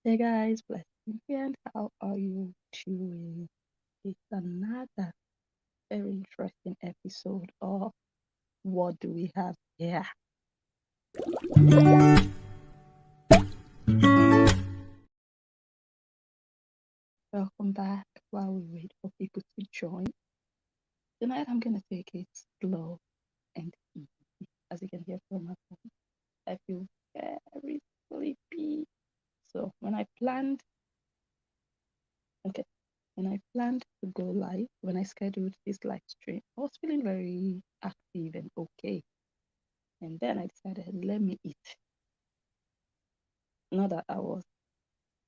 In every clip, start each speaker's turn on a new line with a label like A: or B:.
A: Hey guys, blessing here, and how are you doing? It's another very interesting episode of What Do We Have Here? Welcome back. While we wait for people to join, tonight I'm gonna take it slow and easy. As you can hear from my voice, I feel very sleepy. So okay, when I planned to go live, when I scheduled this live stream, I was feeling very active and okay. And then I decided, let me eat. Not that I was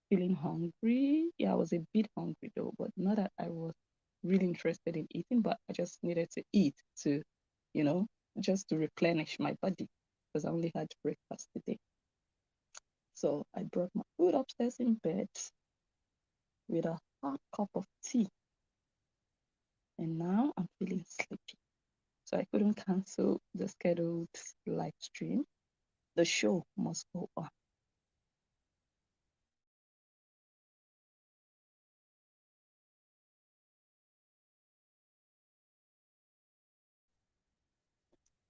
A: feeling hungry. Yeah, I was a bit hungry though, but not that I was really interested in eating, but I just needed to eat to, you know, just to replenish my body because I only had breakfast today. So I brought my food upstairs in bed with a hot cup of tea, and now I'm feeling sleepy. So I couldn't cancel the scheduled live stream. The show must go on.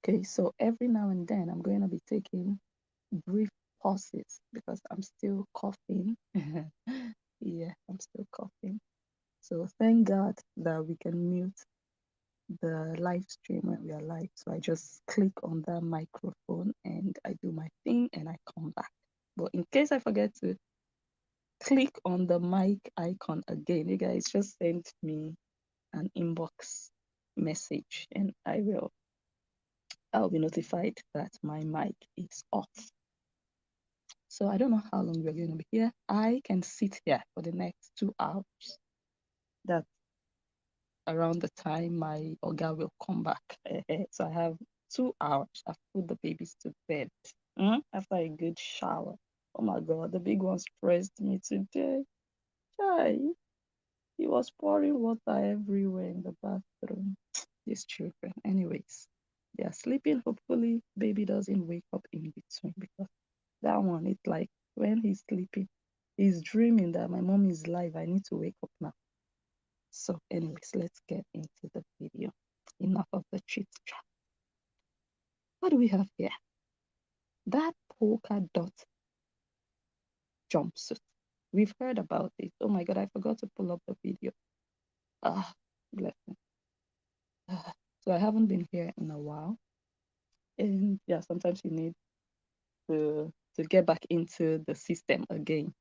A: Okay, so every now and then I'm going to be taking brief pauses because I'm still coughing. Yeah, I'm still coughing. So thank God that we can mute the live stream when we are live. So I just click on that microphone and I do my thing and I come back. But in case I forget to click on the mic icon again, you guys just send me an inbox message and I'll be notified that my mic is off. So I don't know how long we're going to be here. I can sit here for the next 2 hours. That's around the time my Oga will come back. So I have 2 hours. I've put the babies to bed after a good shower. Oh my God, the big one stressed me today. Chai, he was pouring water everywhere in the bathroom. These children. Anyways, they are sleeping. Hopefully, baby doesn't wake up in between because that one, it's like when he's sleeping, he's dreaming that my mom is live. I need to wake up now. So, anyways, let's get into the video. Enough of the chit chat. What do we have here? That polka dot jumpsuit. We've heard about it. Oh my God, I forgot to pull up the video. Ah, bless me. So I haven't been here in a while. And yeah, sometimes you need to get back into the system again.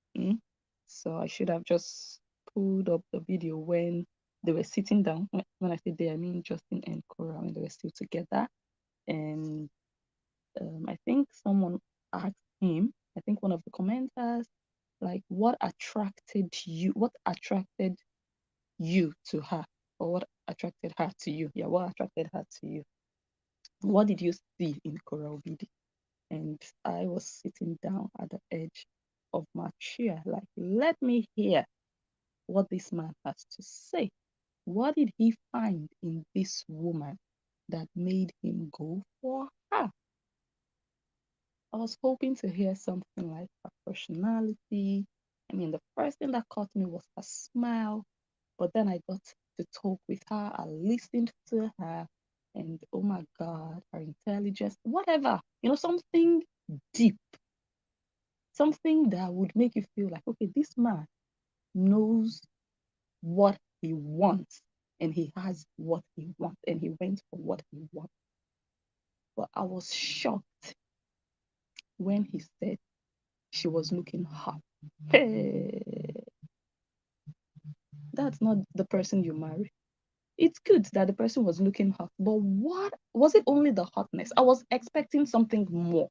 A: So I should have just pulled up the video when they were sitting down. When I say they, I mean Justin and Korra when they were still together. And I think someone asked him, I think one of the commenters, like, what attracted you? What attracted you to her? Or what attracted her to you? Yeah, what attracted her to you? What did you see in Korra Obidi? And I was sitting down at the edge of my chair, like, let me hear what this man has to say. What did he find in this woman that made him go for her? I was hoping to hear something like her personality. I mean, the first thing that caught me was her smile, but then I got to talk with her, I listened to her, and oh my God, her intelligence, whatever, something deep, something that would make you feel like, okay, this man knows what he wants and he has what he wants and he went for what he wants. But I was shocked when he said she was looking hot. Hey, that's not the person you marry. It's good that the person was looking hot, but what was it? Only the hotness? I was expecting something more.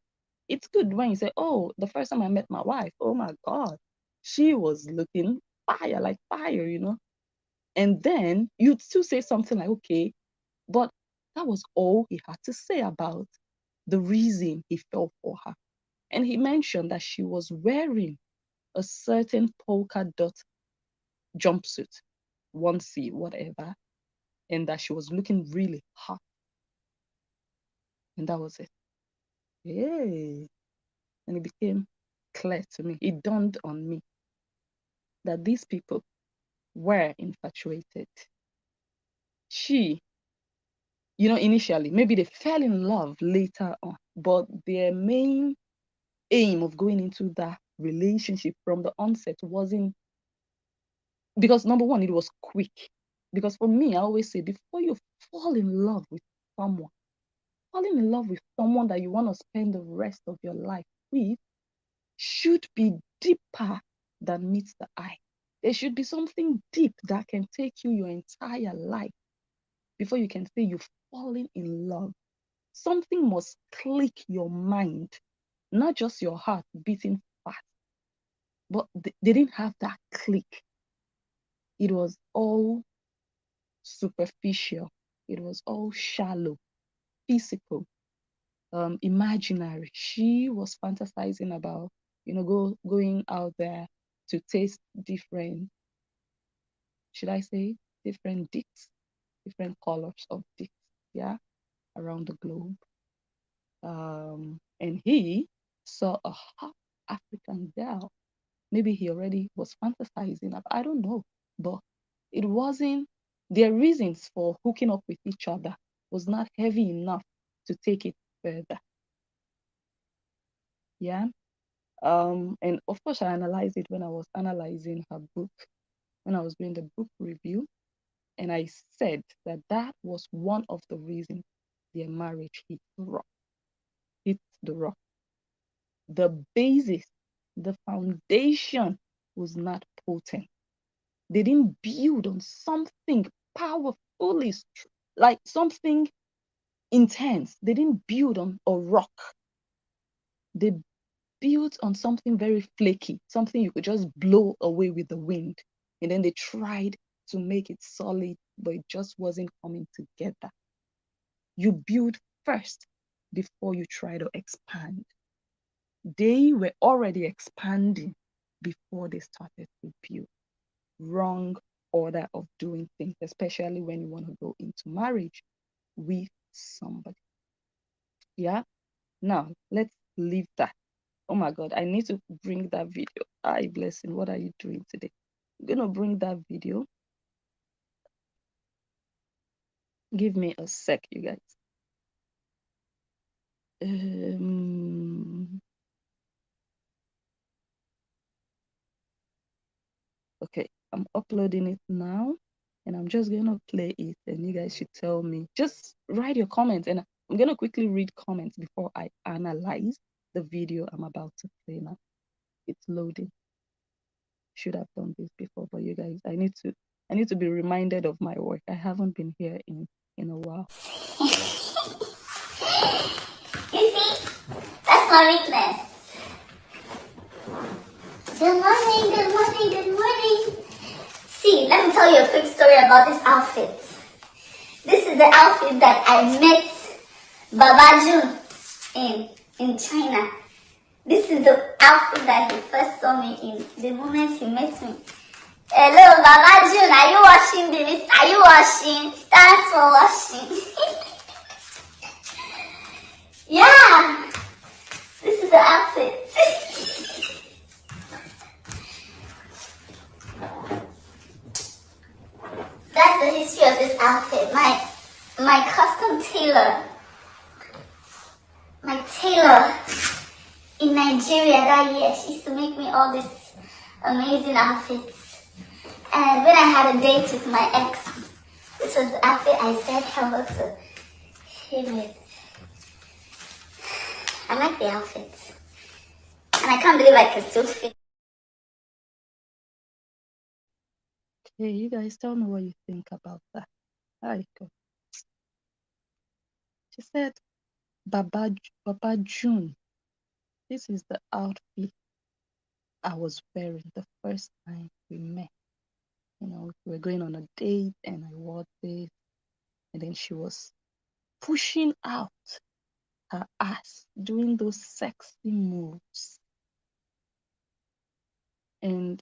A: It's good when you say, oh, the first time I met my wife, oh my God, she was looking fire, like fire. And then you'd still say something like, okay, but that was all he had to say about the reason he fell for her. And he mentioned that she was wearing a certain polka dot jumpsuit, onesie, whatever, and that she was looking really hot. And that was it. Yay. And it became clear to me. It dawned on me that these people were infatuated. She, initially, maybe they fell in love later on, but their main aim of going into that relationship from the onset wasn't because, number one, it was quick. Because for me, I always say, before you fall in love with someone, falling in love with someone that you want to spend the rest of your life with should be deeper than meets the eye. There should be something deep that can take you your entire life before you can say you've fallen in love. Something must click your mind, not just your heart beating fast. But they didn't have that click. It was all superficial. It was all shallow, physical, imaginary. She was fantasizing about, going out there to taste different, should I say, different dicks, different colors of dicks, yeah, around the globe. And he saw a hot African girl. Maybe he already was fantasizing. I don't know, but it wasn't. Their reasons for hooking up with each other was not heavy enough to take it further. Yeah. And of course, I analyzed it when I was analyzing her book, when I was doing the book review, and I said that that was one of the reasons their marriage hit the rock. Hit the rock. The basis, the foundation was not potent. They didn't build on something powerfully, like something intense. They didn't build on a rock. They built on something very flaky, something you could just blow away with the wind. And then they tried to make it solid, but it just wasn't coming together. You build first before you try to expand. They were already expanding before they started to build. Wrong order of doing things, especially when you want to go into marriage with somebody. Yeah. Now let's leave that. Oh my God, I need to bring that video. Hi, Blessing, what are you doing today? I'm gonna bring that video. Give me a sec, you guys. Okay, I'm uploading it now, and I'm just gonna play it, and you guys should tell me. Just write your comments, and I'm gonna quickly read comments before I analyze the video I'm about to play now. It's loading. Should have done this before, but you guys, I need to be reminded of my work. I haven't been here in a while.
B: You see, that's my weakness. Good morning, good morning, good morning. See, let me tell you a quick story about this outfit. This is the outfit that I met Baba Jun in China. This is the outfit that he first saw me in, the moment he met me. Hello, Baba Jun, are you washing this? Are you washing? Thanks for washing. Yeah, this is the outfit. That's the history of this outfit. My custom tailor, my tailor in Nigeria that year, she used to make me all these amazing outfits. And when I had a date with my ex, this was the outfit I said hello to him with. I like the outfits. And I can't believe I can still fit.
A: Okay, you guys tell me what you think about that. Hi, she said, Baba June, this is the outfit I was wearing the first time we met. We were going on a date and I wore this. And then she was pushing out her ass, doing those sexy moves. And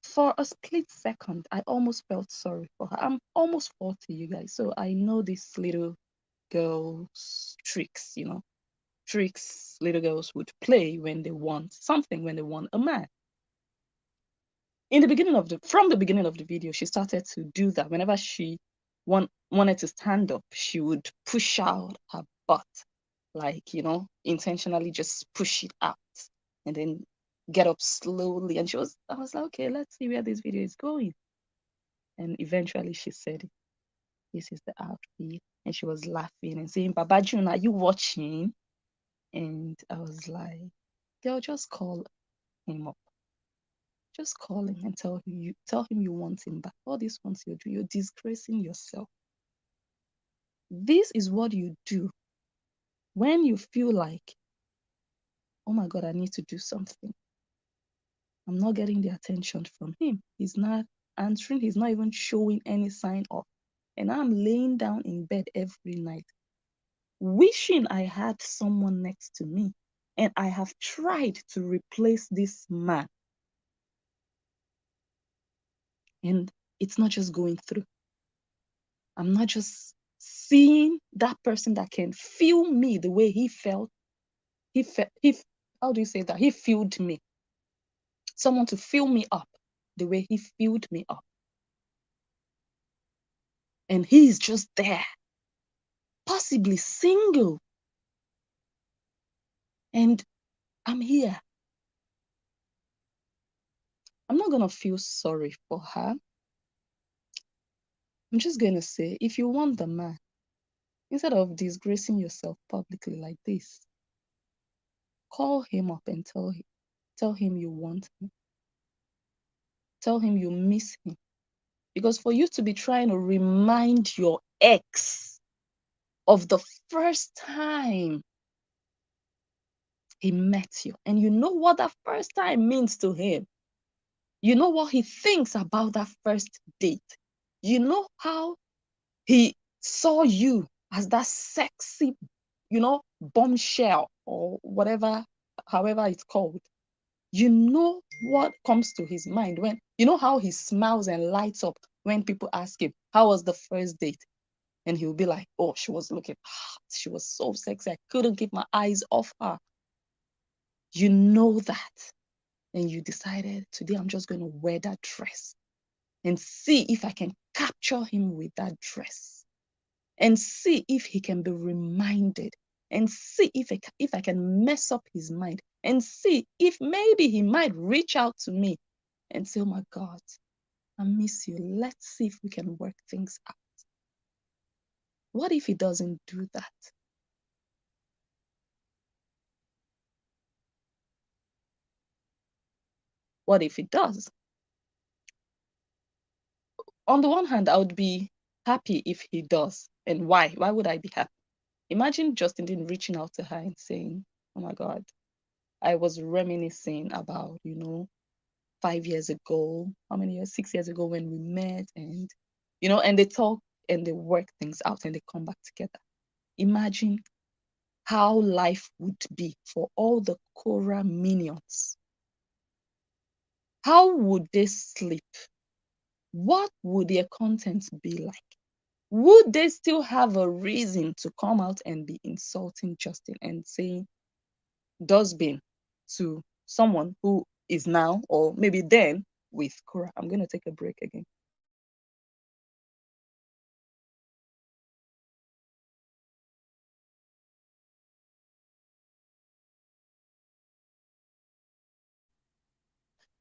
A: for a split second, I almost felt sorry for her. I'm almost 40, you guys. So I know these little girls' tricks, tricks little girls would play when they want something, when they want a man. from the beginning of the video, she started to do that. Whenever she wanted to stand up, she would push out her butt, like, intentionally just push it out and then get up slowly. And I was like, okay, let's see where this video is going. And eventually she said, this is the outfit. And she was laughing and saying, Baba June, are you watching? And I was like, girl, just call him up. Just call him and tell him you want him back. All these ones you're doing, you're disgracing yourself. This is what you do when you feel like, oh my God, I need to do something. I'm not getting the attention from him. He's not answering. He's not even showing any sign of. And I'm laying down in bed every night, wishing I had someone next to me. And I have tried to replace this man. And it's not just going through. I'm not just seeing that person that can feel me the way he felt. How do you say that? He filled me. Someone to fill me up the way he filled me up. And he's just there, possibly single. And I'm here. I'm not going to feel sorry for her. I'm just going to say, if you want the man, instead of disgracing yourself publicly like this, call him up and tell him you want him. Tell him you miss him. Because for you to be trying to remind your ex of the first time he met you, and you know what that first time means to him, you know what he thinks about that first date, you know how he saw you as that sexy, bombshell or whatever, however it's called. You know what comes to his mind when, you know how he smiles and lights up when people ask him, how was the first date? And he'll be like, oh, she was looking hot. She was so sexy. I couldn't keep my eyes off her. You know that. And you decided, today I'm just going to wear that dress and see if I can capture him with that dress and see if he can be reminded and see if I can mess up his mind and see if maybe he might reach out to me and say, oh my God, I miss you. Let's see if we can work things out. What if he doesn't do that? What if he does? On the one hand, I would be happy if he does. And why? Why would I be happy? Imagine Justin reaching out to her and saying, oh my God, I was reminiscing about, 5 years ago, how many years? 6 years ago when we met, and, and they talk and they work things out and they come back together. Imagine how life would be for all the Korra minions. How would they sleep? What would their content be like? Would they still have a reason to come out and be insulting Justin and saying dustbin to someone who is now or maybe then with Korra? I'm going to take a break again.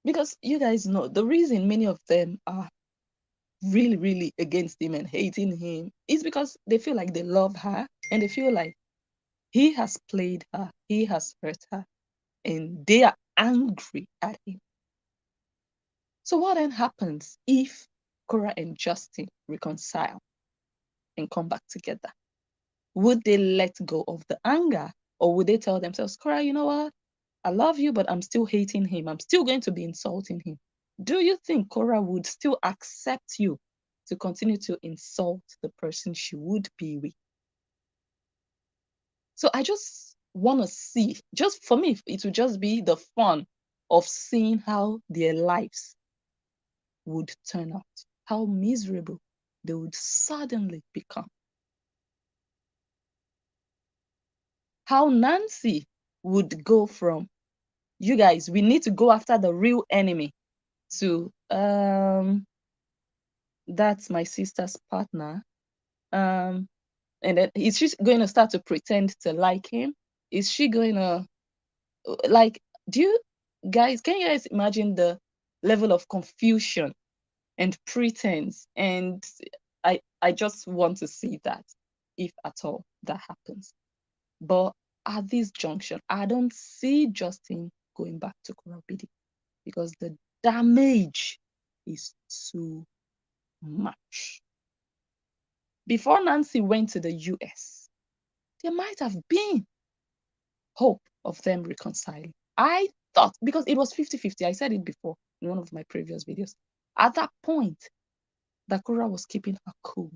A: Because you guys know the reason many of them are really, really against him and hating him is because they feel like they love her and they feel like he has played her, he has hurt her, and they are angry at him. So what then happens if Korra and Justin reconcile and come back together? Would they let go of the anger, or would they tell themselves, Korra, you know what? I love you, but I'm still hating him. I'm still going to be insulting him. Do you think Korra would still accept you to continue to insult the person she would be with? So I just want to see, just for me, it would just be the fun of seeing how their lives would turn out, how miserable they would suddenly become. How Nancy would go from, you guys, we need to go after the real enemy, to that's my sister's partner. And then is she going to start to pretend to like him? Is she going to like? Do you guys can you guys imagine the level of confusion and pretense? And I just want to see that, if at all that happens. But at this junction, I don't see Justin going back to Korra Obidi because the damage is too much. Before Nancy went to the US, there might have been hope of them reconciling. I thought, because it was 50-50, I said it before in one of my previous videos. At that point, that Korra was keeping her cool.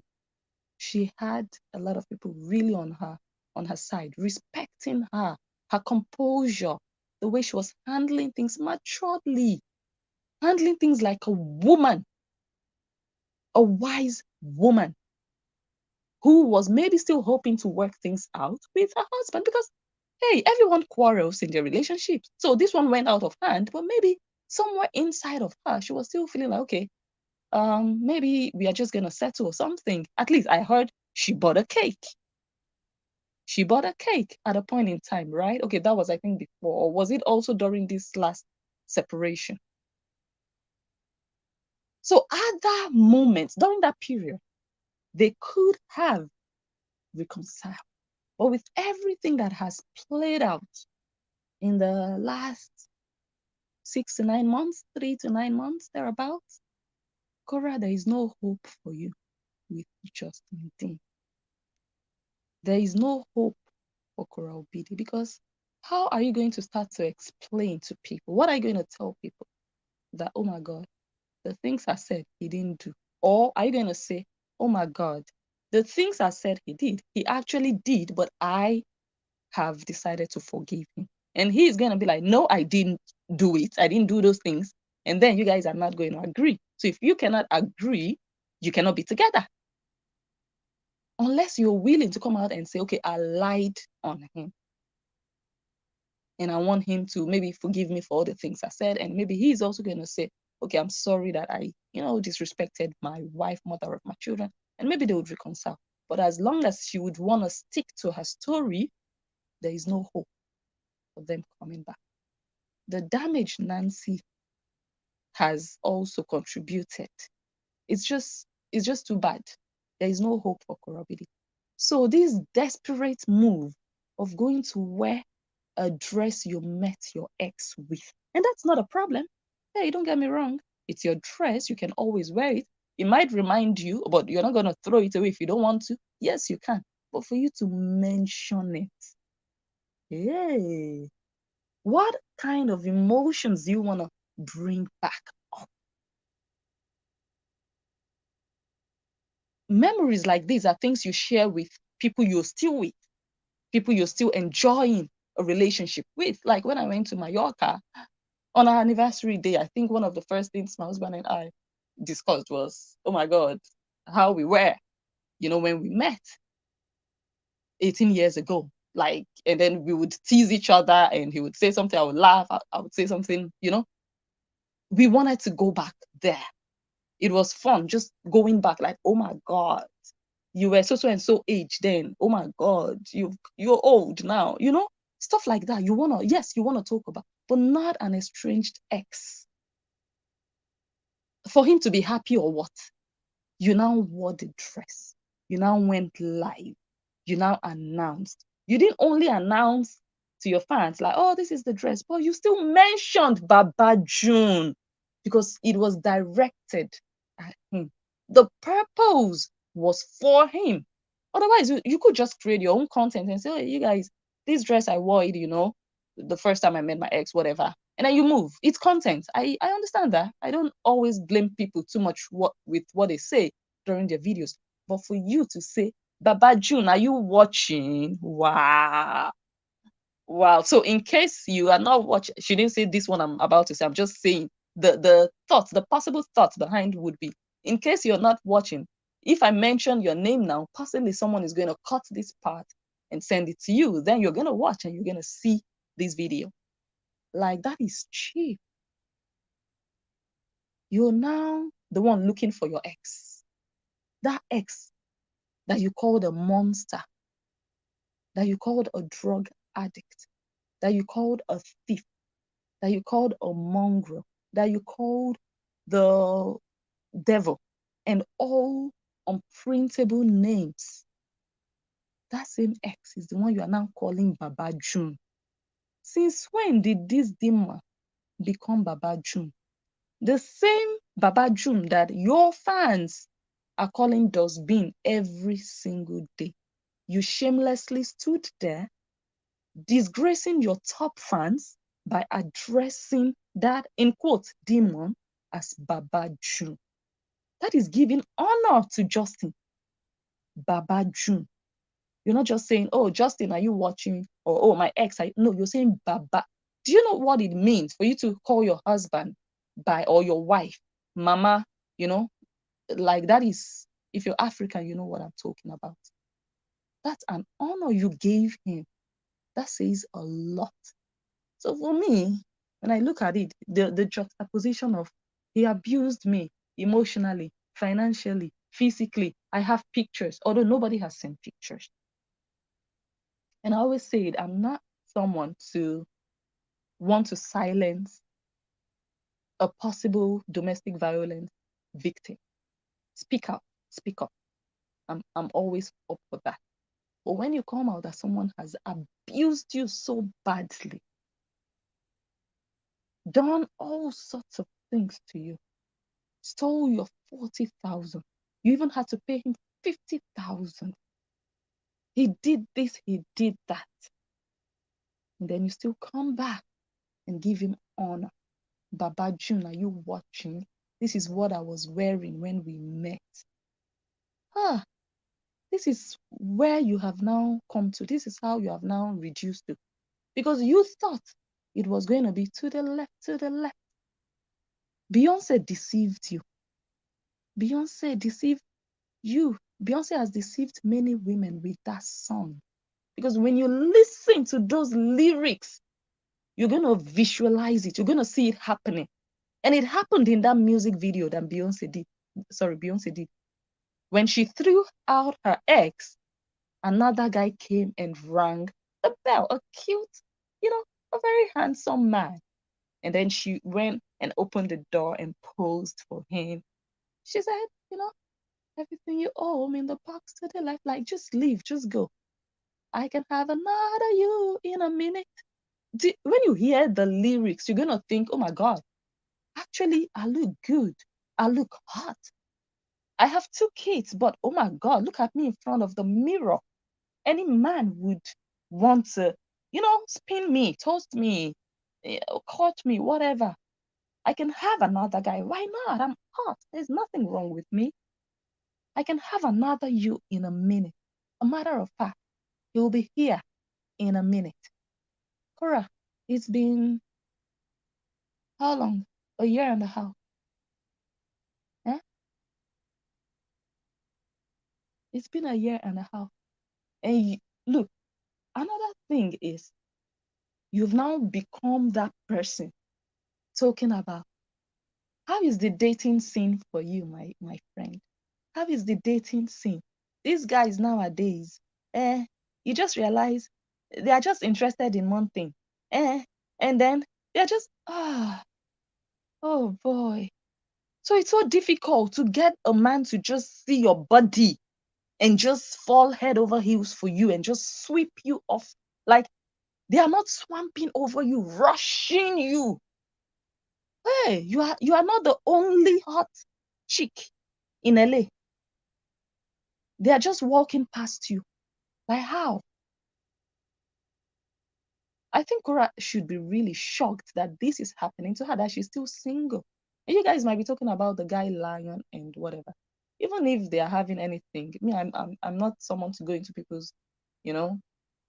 A: She had a lot of people really on her side, respecting her composure, the way she was handling things maturely, handling things like a woman, a wise woman who was maybe still hoping to work things out with her husband, because hey, everyone quarrels in their relationships. So this one went out of hand, but maybe somewhere inside of her, she was still feeling like, okay, maybe we are just gonna settle something. At least I heard she bought a cake. She bought a cake at a point in time, right? Okay, that was, I think, before, or was it also during this last separation? So at that moment, during that period, they could have reconciled. But with everything that has played out in the last 6 to 9 months, 3 to 9 months, thereabouts, Korra, there is no hope for you with Justin Dean. There is no hope for Korra Obidi, because how are you going to start to explain to people? What are you going to tell people? That, oh my God, the things I said he didn't do? Or are you going to say, oh my God, the things I said he did, he actually did, but I have decided to forgive him? And he's going to be like, no, I didn't do it. I didn't do those things. And then you guys are not going to agree. So if you cannot agree, you cannot be together. Unless you're willing to come out and say, okay, I lied on him, and I want him to maybe forgive me for all the things I said. And maybe he's also going to say, okay, I'm sorry that I, disrespected my wife, mother of my children. And maybe they would reconcile. But as long as she would want to stick to her story, there is no hope for them coming back. The damage Nancy has also contributed. It's just too bad. There is no hope for Korra Obidi. So this desperate move of going to wear a dress you met your ex with, and that's not a problem. Hey, don't get me wrong. It's your dress. You can always wear it. It might remind you, but you're not going to throw it away if you don't want to. Yes, you can. But for you to mention it, hey, what kind of emotions do you want to bring back up? Memories like these are things you share with people you're still with, people you're still enjoying a relationship with. Like when I went to Mallorca on our anniversary day, I think one of the first things my husband and I discussed was, oh my God, how we were, when we met 18 years ago. Like, and then we would tease each other, and he would say something, I would laugh, I would say something, we wanted to go back there. It was fun just going back, like, oh my God, you were so and so age then. Oh my God, you're old now, stuff like that. You wanna talk about, but not an estranged ex. For him to be happy or what? You now wore the dress. You now went live. You now announced. You didn't only announce to your fans like, oh, this is the dress, but you still mentioned Baba June because it was directed at him. The purpose was for him. Otherwise, you could just create your own content and say, oh, you guys, this dress I wore it, the first time I met my ex, whatever. And then you move. It's content. I understand that. I don't always blame people too much with what they say during their videos. But for you to say, Baba June, are you watching? Wow. Wow. So in case you are not watching, she didn't say this one I'm about to say. I'm just saying the thoughts, the possible thoughts behind would be, in case you're not watching, if I mention your name now, possibly someone is going to cut this part and send it to you. Then you're going to watch and you're going to see this video. Like, that is cheap. you're now the one looking for your ex. That ex that you called a monster, that you called a drug addict, that you called a thief, that you called a mongrel, that you called the devil, and all unprintable names. That same ex is the one you are now calling Baba June. Since when did this demon become Baba June? The same Baba June that your fans are calling dustbin every single day. You shamelessly stood there disgracing your top fans by addressing that, in quotes, demon as Baba June. That is giving honor to Justin. Baba June. You're not just saying, oh, Justin, are you watching? Or, oh, my ex. No, you're saying Baba. Do you know what it means for you to call your husband by, or your wife, Mama? You know, like that is, if you're African, you know what I'm talking about. That's an honor you gave him. That says a lot. So for me, when I look at it, the juxtaposition of he abused me emotionally, financially, physically. I have pictures, although nobody has seen pictures. And I always say it, I'm not someone to want to silence a possible domestic violence victim. Speak out, speak up. I'm always up for that. But when you come out that someone has abused you so badly, done all sorts of things to you, stole your 40,000, you even had to pay him 50,000. He did this, he did that. And then you still come back and give him honor. Baba June, are you watching? This is what I was wearing when we met. Ah, this is where you have now come to. This is how you have now reduced to. Because you thought it was going to be to the left, to the left. Beyonce deceived you. Beyonce deceived you. Beyonce has deceived many women with that song. Because when you listen to those lyrics, you're going to visualize it. You're going to see it happening. And it happened in that music video that Beyonce did. When she threw out her ex, another guy came and rang the bell, a cute, a very handsome man. And then she went and opened the door and posed for him. She said, everything you owe me in the box to the left, like just leave, just go. I can have another you in a minute. When you hear the lyrics, you're going to think, oh my God, actually, I look good. I look hot. I have 2 kids, but oh my God, look at me in front of the mirror. Any man would want to, spin me, toast me, court me, whatever. I can have another guy. Why not? I'm hot. There's nothing wrong with me. I can have another you in a minute. A matter of fact, he'll be here in a minute. Korra, it's been how long? A year and a half. Eh? It's been a year and a half. And look, another thing is you've now become that person talking about how is the dating scene for you, my friend? How is the dating scene? These guys nowadays, you just realize they are just interested in one thing. And then they're just oh boy. So it's so difficult to get a man to just see your body and just fall head over heels for you and just sweep you off. Like they are not swamping over you, rushing you. Hey, you are not the only hot chick in LA. They are just walking past you. Like how? I think Korra should be really shocked that this is happening to her, that she's still single. And you guys might be talking about the guy Lion and whatever. Even if they are having anything, me, I'm not someone to go into people's, you know,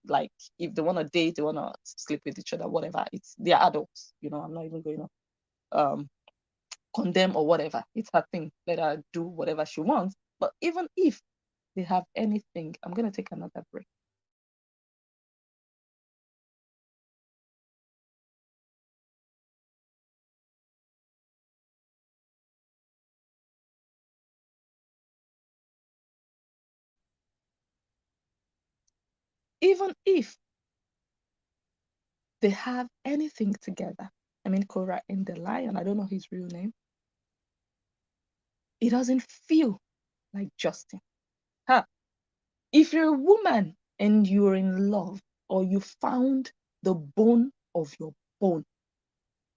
A: like if they want to date, they want to sleep with each other, whatever. They're adults, I'm not even going to condemn or whatever. It's her thing. Let her do whatever she wants. But even if they have anything, I'm gonna take another break. even if they have anything together. I mean, Korra in the lion, I don't know his real name. It doesn't feel like Justin. Huh? If you're a woman and you're in love, or you found the bone of your bone,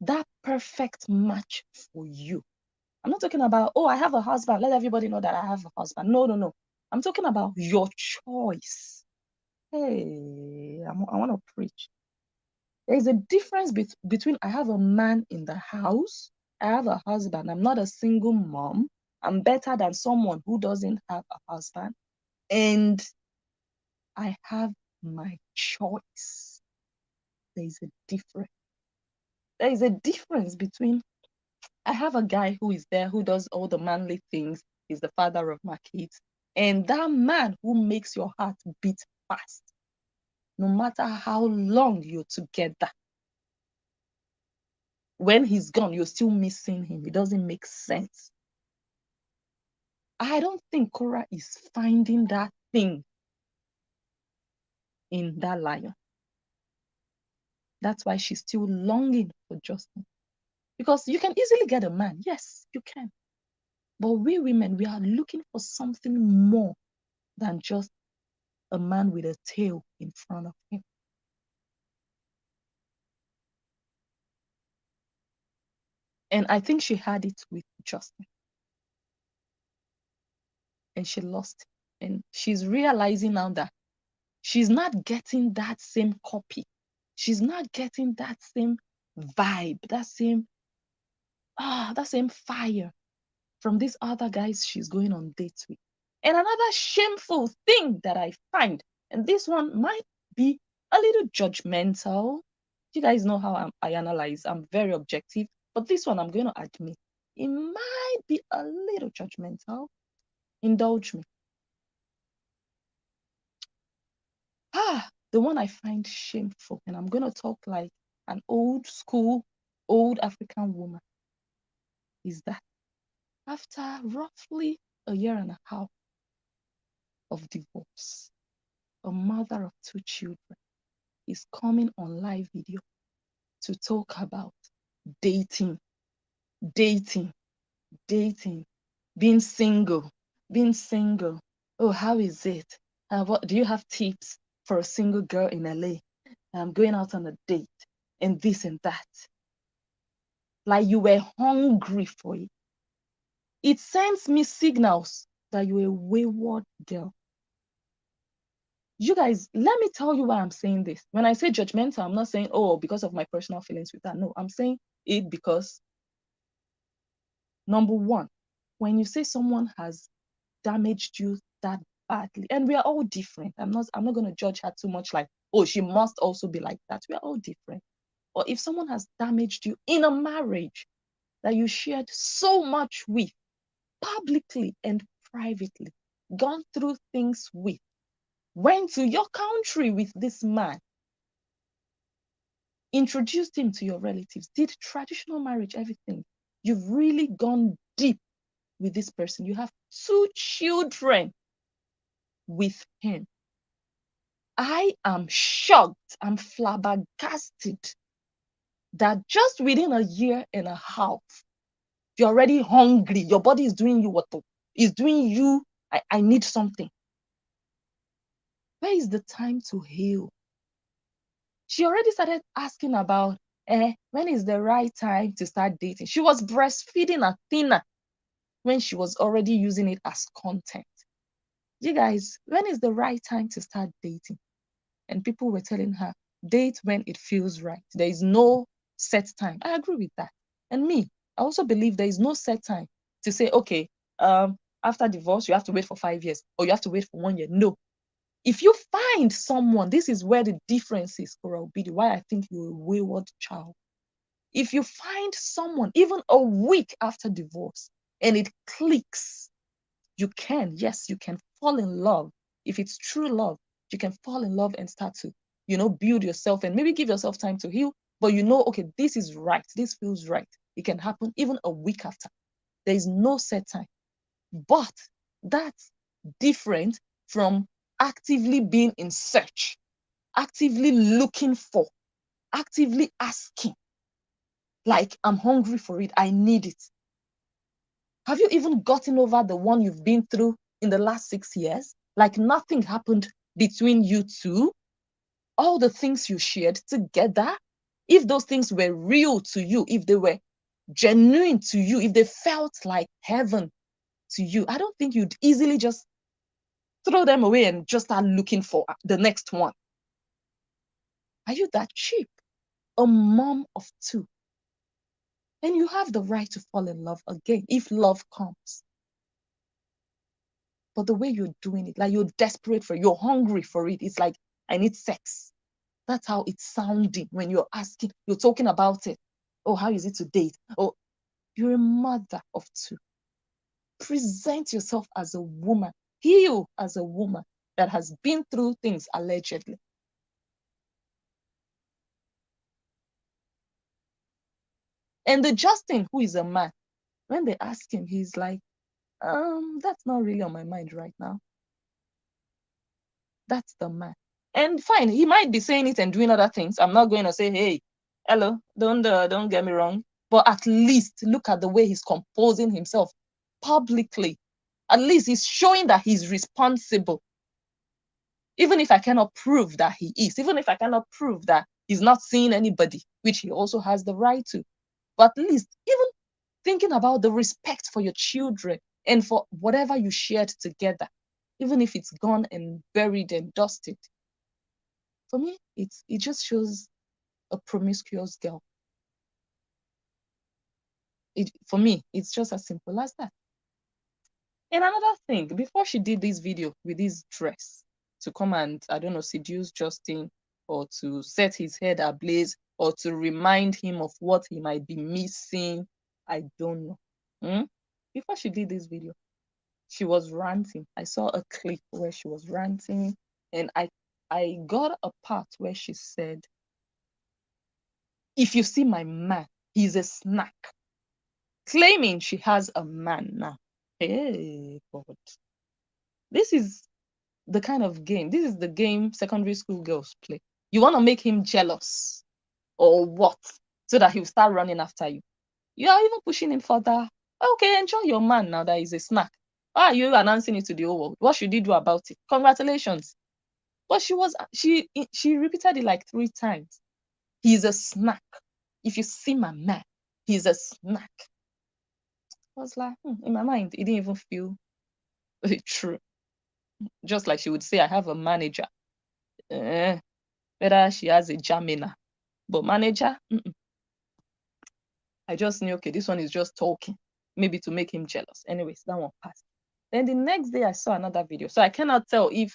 A: that perfect match for you. I'm not talking about, oh, I have a husband. Let everybody know that I have a husband. No, no, no. I'm talking about your choice. Hey, I want to preach. There is a difference between I have a man in the house, I have a husband, I'm not a single mom, I'm better than someone who doesn't have a husband, and I have my choice. There is a difference. There is a difference between I have a guy who is there who does all the manly things, he's the father of my kids, and that man who makes your heart beat fast, no matter how long you're together. When he's gone, you're still missing him. It doesn't make sense. I don't think Korra is finding that thing in that lion. That's why she's still longing for Justin. Because you can easily get a man. Yes, you can. But we women, we are looking for something more than just a man with a tail in front of him. And I think she had it with Justin. And she lost it. And she's realizing now that she's not getting that same copy. She's not getting that same vibe, that same fire from these other guys she's going on dates with. And another shameful thing that I find, and this one might be a little judgmental. You guys know how I analyze. I'm very objective, but this one I'm going to admit it might be a little judgmental. Indulge me. The one I find shameful, and I'm going to talk like an old school, old African woman, is that after roughly a year and a half of divorce, a mother of 2 children is coming on live video to talk about dating, dating, dating, being single, being single. Oh, how is it? What do you have tips for a single girl in LA? I'm going out on a date and this and that. Like you were hungry for it. It sends me signals that you're a wayward girl. You guys, let me tell you why I'm saying this. When I say judgmental, I'm not saying, oh, because of my personal feelings with that. No, I'm saying it because, number one, when you say someone has damaged you that badly, and we are all different. I'm not going to judge her too much like, oh, she must also be like that. We are all different. Or if someone has damaged you in a marriage that you shared so much with, publicly and privately, gone through things with, went to your country with this man, introduced him to your relatives, did traditional marriage, everything. You've really gone deep with this person. You have 2 children with him. I am shocked, I'm flabbergasted that just within a year and a half, you're already hungry. Your body is doing you what is doing you. I need something. Where is the time to heal? She already started asking about when is the right time to start dating. She was breastfeeding Athena when she was already using it as content. You guys, when is the right time to start dating? And people were telling her, date when it feels right. There is no set time. I agree with that. And me, I also believe there is no set time to say, okay, after divorce, you have to wait for 5 years or you have to wait for 1 year. No. If you find someone, this is where the difference is, Korra Obidi, why I think you're a wayward child. If you find someone, even a week after divorce, and it clicks, yes, you can fall in love. If it's true love, you can fall in love and start to, build yourself and maybe give yourself time to heal. But okay, this is right. This feels right. It can happen even a week after. There is no set time. But that's different from actively being in search. actively looking for, actively asking, like, I'm hungry for it, I need it. Have you even gotten over the one you've been through in the last 6 years? Like nothing happened between you two? All the things you shared together, if those things were real to you, if they were genuine to you, if they felt like heaven to you, I don't think you'd easily just throw them away and just start looking for the next one. Are you that cheap? A mom of 2. And you have the right to fall in love again if love comes. But the way you're doing it, like you're desperate for it, you're hungry for it. It's like, I need sex. That's how it's sounding when you're asking, you're talking about it. Oh, how is it to date? Oh, you're a mother of 2. Present yourself as a woman. Heal as a woman that has been through things allegedly. And the Justin, who is a man, when they ask him, he's like, that's not really on my mind right now. That's the man. And fine, he might be saying it and doing other things. I'm not going to say, hey, hello, don't get me wrong. But at least look at the way he's composing himself publicly. At least he's showing that he's responsible. Even if I cannot prove that he is, even if I cannot prove that he's not seeing anybody, which he also has the right to. But at least even thinking about the respect for your children and for whatever you shared together, even if it's gone and buried and dusted. For me, it just shows a promiscuous girl. For me, it's just as simple as that. And another thing, before she did this video with this dress to come and, I don't know, seduce Justin or to set his head ablaze or to remind him of what he might be missing, I don't know. Before she did this video, she was ranting. I saw a clip where she was ranting, and I got a part where she said, if you see my man, he's a snack. Claiming she has a man now. Hey, God. This is the kind of game. This is the game secondary school girls play. You want to make him jealous or what? So that he'll start running after you. You are even pushing him further. Okay, enjoy your man now that he's a snack. Why are you announcing it to the whole world? What should he do about it? Congratulations. But she repeated it like 3 times. He's a snack. If you see my man, he's a snack. I was like, in my mind, it didn't even feel true. Just like she would say, I have a manager. Whether she has a Jamina. But manager, I just knew, okay, this one is just talking. Maybe to make him jealous. Anyways, that one passed. Then the next day, I saw another video. So I cannot tell if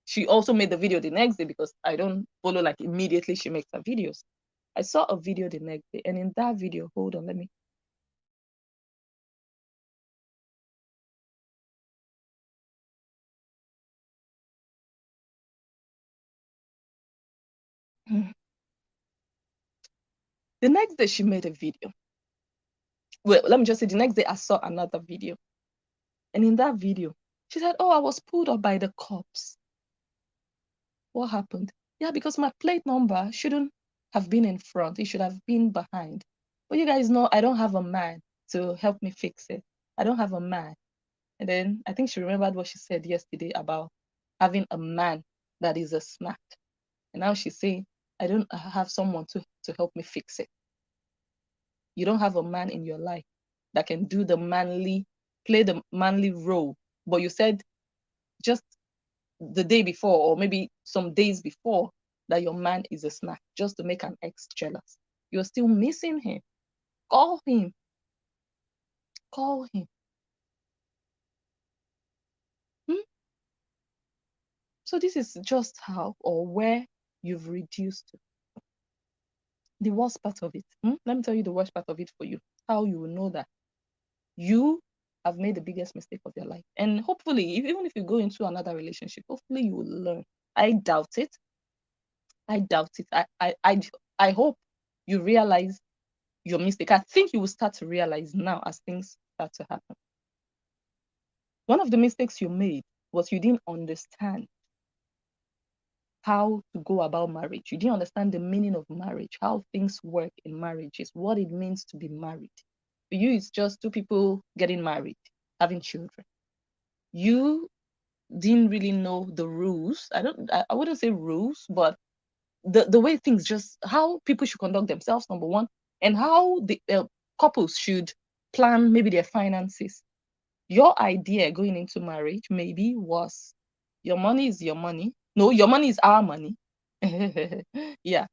A: she also made the video the next day because I don't follow like immediately she makes her videos. I saw a video the next day. And in that video, hold on, let me. The next day, she made a video. Well, let me just say the next day, I saw another video. And in that video, she said, oh, I was pulled up by the cops. What happened? Yeah, because my plate number shouldn't have been in front. It should have been behind. But you guys know I don't have a man to help me fix it. I don't have a man. And then I think she remembered what she said yesterday about having a man that is a snack. And now she's saying, I don't have someone to help me fix it. You don't have a man in your life that can do play the manly role. But you said just the day before, or maybe some days before, that your man is a snack, just to make an ex jealous. You're still missing him. Call him. Call him. So this is just how or where you've reduced to. The worst part of it. Let me tell you the worst part of it for you. How you will know that you have made the biggest mistake of your life. And hopefully, even if you go into another relationship, hopefully you will learn. I doubt it. I doubt it. I hope you realize your mistake. I think you will start to realize now as things start to happen. One of the mistakes you made was you didn't understand how to go about marriage. You didn't understand the meaning of marriage, how things work in marriages, what it means to be married. For you, it's just two people getting married, having children. You didn't really know the rules. I wouldn't say rules, but the way things just how people should conduct themselves, number one, and how the couples should plan maybe their finances. Your idea going into marriage maybe was your money is your money. No, your money is our money. Yeah,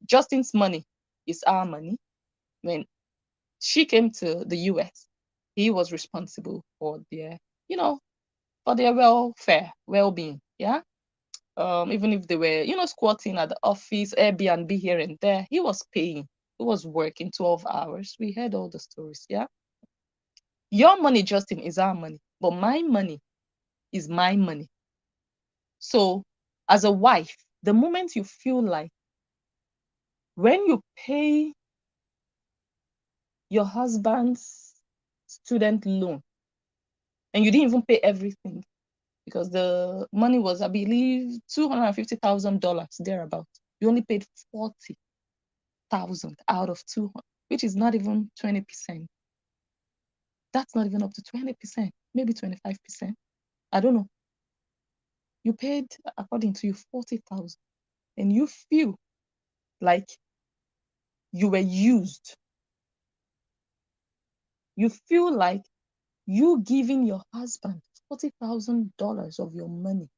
A: Justin's money is our money. When she came to the US, he was responsible for their, you know, for their welfare, well-being. Yeah. Even if they were, squatting at the office, Airbnb here and there, he was paying. He was working 12 hours. We heard all the stories. Yeah. Your money, Justin, is our money, but my money is my money. So, as a wife, the moment you feel like when you pay your husband's student loan and you didn't even pay everything because the money was, I believe, $250,000 thereabout. You only paid 40,000 out of 200, which is not even 20%. That's not even up to 20%, maybe 25%. I don't know. You paid, according to you, 40,000, and you feel like you were used. You feel like you giving your husband $40,000 of your money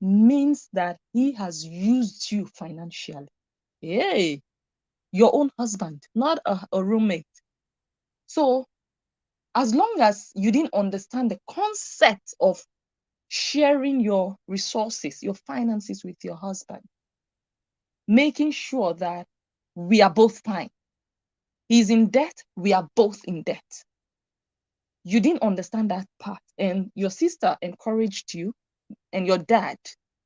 A: means that he has used you financially. Hey, your own husband, not a roommate. So, as long as you didn't understand the concept of sharing your resources, your finances with your husband, making sure that we are both fine. He's in debt, we are both in debt. You didn't understand that part, and your sister encouraged you and your dad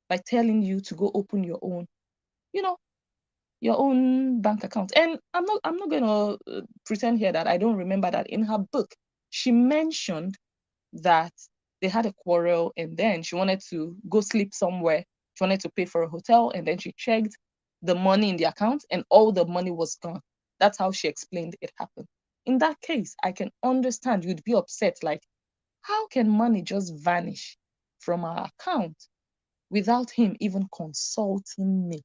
A: by telling you to go open your own, you know, your own bank account. And I'm not going to pretend here that I don't remember that in her book she mentioned that they had a quarrel and then she wanted to go sleep somewhere. She wanted to pay for a hotel and then she checked the money in the account and all the money was gone. That's how she explained it happened. In that case, I can understand you'd be upset, like, how can money just vanish from our account without him even consulting me?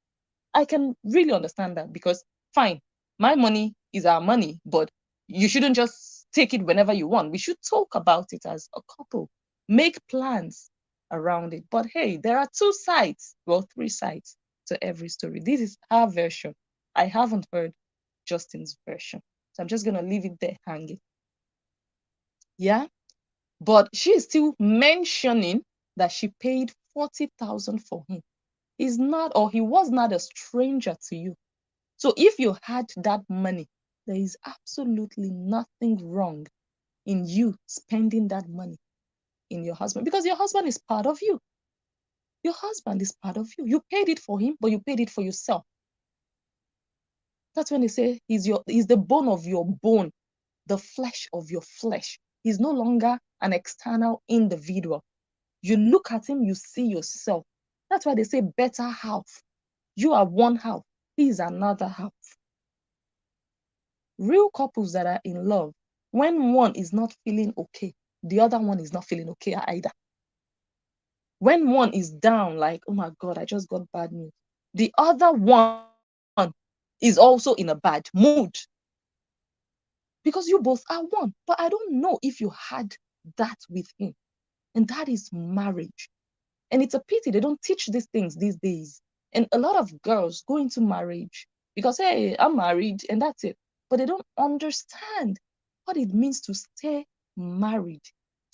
A: I can really understand that because, fine, my money is our money, but you shouldn't just take it whenever you want. We should talk about it as a couple, make plans around it. But hey, there are two sides, well, three sides to every story. This is our version. I haven't heard Justin's version. So I'm just going to leave it there hanging. Yeah. But she is still mentioning that she paid 40,000 for him. He's not, or he was not a stranger to you. So if you had that money, there is absolutely nothing wrong in you spending that money in your husband because your husband is part of you. Your husband is part of you. You paid it for him, but you paid it for yourself. That's when they say he's the bone of your bone, the flesh of your flesh. He's no longer an external individual. You look at him, you see yourself. That's why they say better half. You are one half, he is another half. Real couples that are in love, when one is not feeling okay, the other one is not feeling okay either. When one is down, like, oh my God, I just got bad news, the other one is also in a bad mood because you both are one. But I don't know if you had that with him. And that is marriage. And it's a pity they don't teach these things these days. And a lot of girls go into marriage because, hey, I'm married and that's it. But they don't understand what it means to stay married,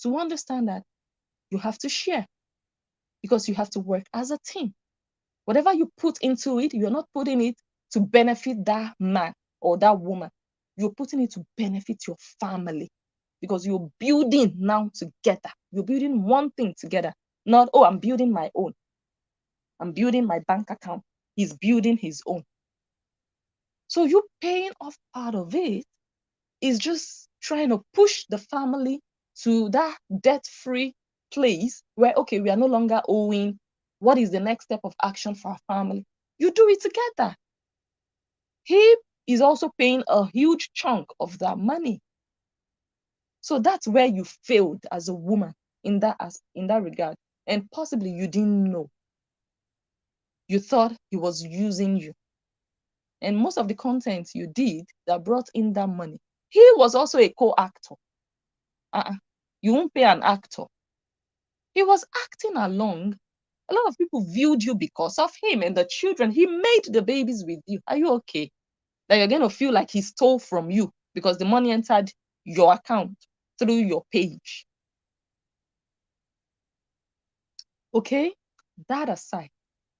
A: to understand that you have to share because you have to work as a team. Whatever you put into it, you're not putting it to benefit that man or that woman. You're putting it to benefit your family because you're building now together. You're building one thing together. Not, oh, I'm building my own. I'm building my bank account. He's building his own. So you paying off part of it is just trying to push the family to that debt-free place where, okay, we are no longer owing What is the next step of action for our family? You do it together. He is also paying a huge chunk of that money. So that's where you failed as a woman in that regard. And possibly you didn't know. You thought he was using you. And most of the content you did that brought in that money, he was also a co-actor. You won't pay an actor. He was acting along. A lot of people viewed you because of him and the children. He made the babies with you. Are you okay? That you're going to feel like he stole from you because the money entered your account through your page. Okay? That aside,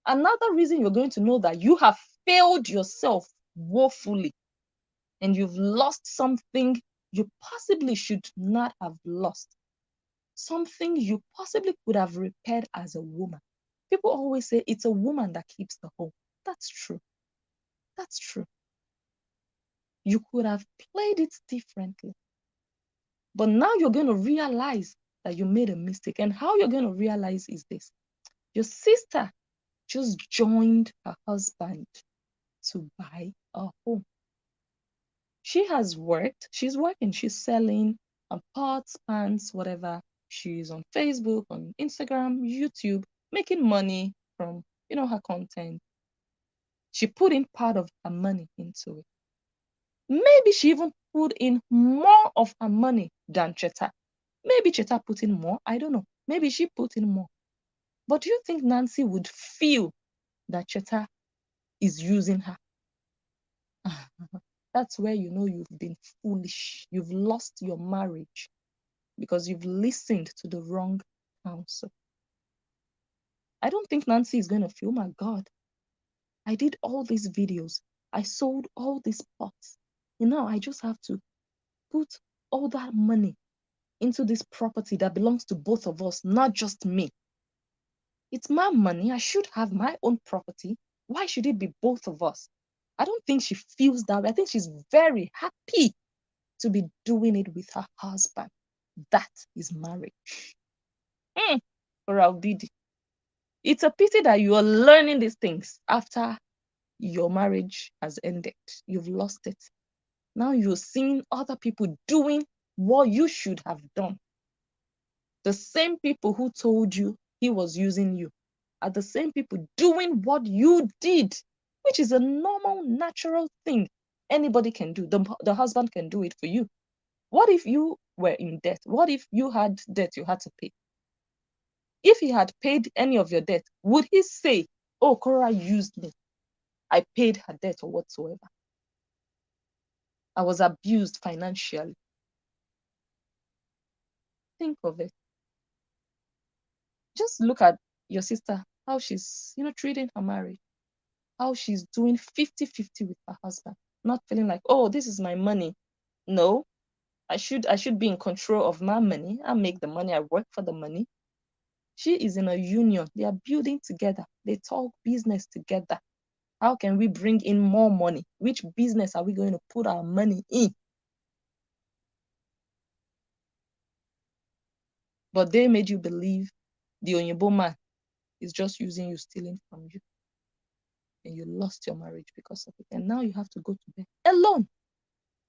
A: another reason you're going to know that you have failed yourself woefully and you've lost something you possibly should not have lost, something you possibly could have repaired as a woman. People always say it's a woman that keeps the home. That's true. That's true. You could have played it differently. But now you're going to realize that you made a mistake. And how you're going to realize is this. Your sister just joined her husband to buy a home. She has worked. She's working. She's selling pots, pans, whatever. She's on Facebook, on Instagram, YouTube, making money from, her content. She put in part of her money into it. Maybe she even put in more of her money than Cheta. Maybe Cheta put in more. I don't know. Maybe she put in more. But do you think Nancy would feel that Cheta is using her? That's where you know you've been foolish. You've lost your marriage because you've listened to the wrong counsel. I don't think Nancy is going to feel, my God, I did all these videos. I sold all these pots. Now I just have to put all that money into this property that belongs to both of us, not just me. It's my money. I should have my own property. Why should it be both of us? I don't think she feels that way. I think she's very happy to be doing it with her husband. That is marriage. Korra Obidi. It's a pity that you are learning these things after your marriage has ended. You've lost it. Now you're seeing other people doing what you should have done. The same people who told you he was using you are the same people doing what you did, which is a normal, natural thing anybody can do. The husband can do it for you. What if you were in debt? What if you had debt you had to pay? If he had paid any of your debt, would he say, oh, Korra used me. I paid her debt or whatsoever. I was abused financially. Think of it. Just look at your sister, how she's, treating her marriage, how she's doing 50-50 with her husband, not feeling like, oh, this is my money. No, I should be in control of my money. I make the money, I work for the money. She is in a union. They are building together. They talk business together. How can we bring in more money? Which business are we going to put our money in? But they made you believe the Onyibo man is just using you, stealing from you. And you lost your marriage because of it. And now you have to go to bed alone.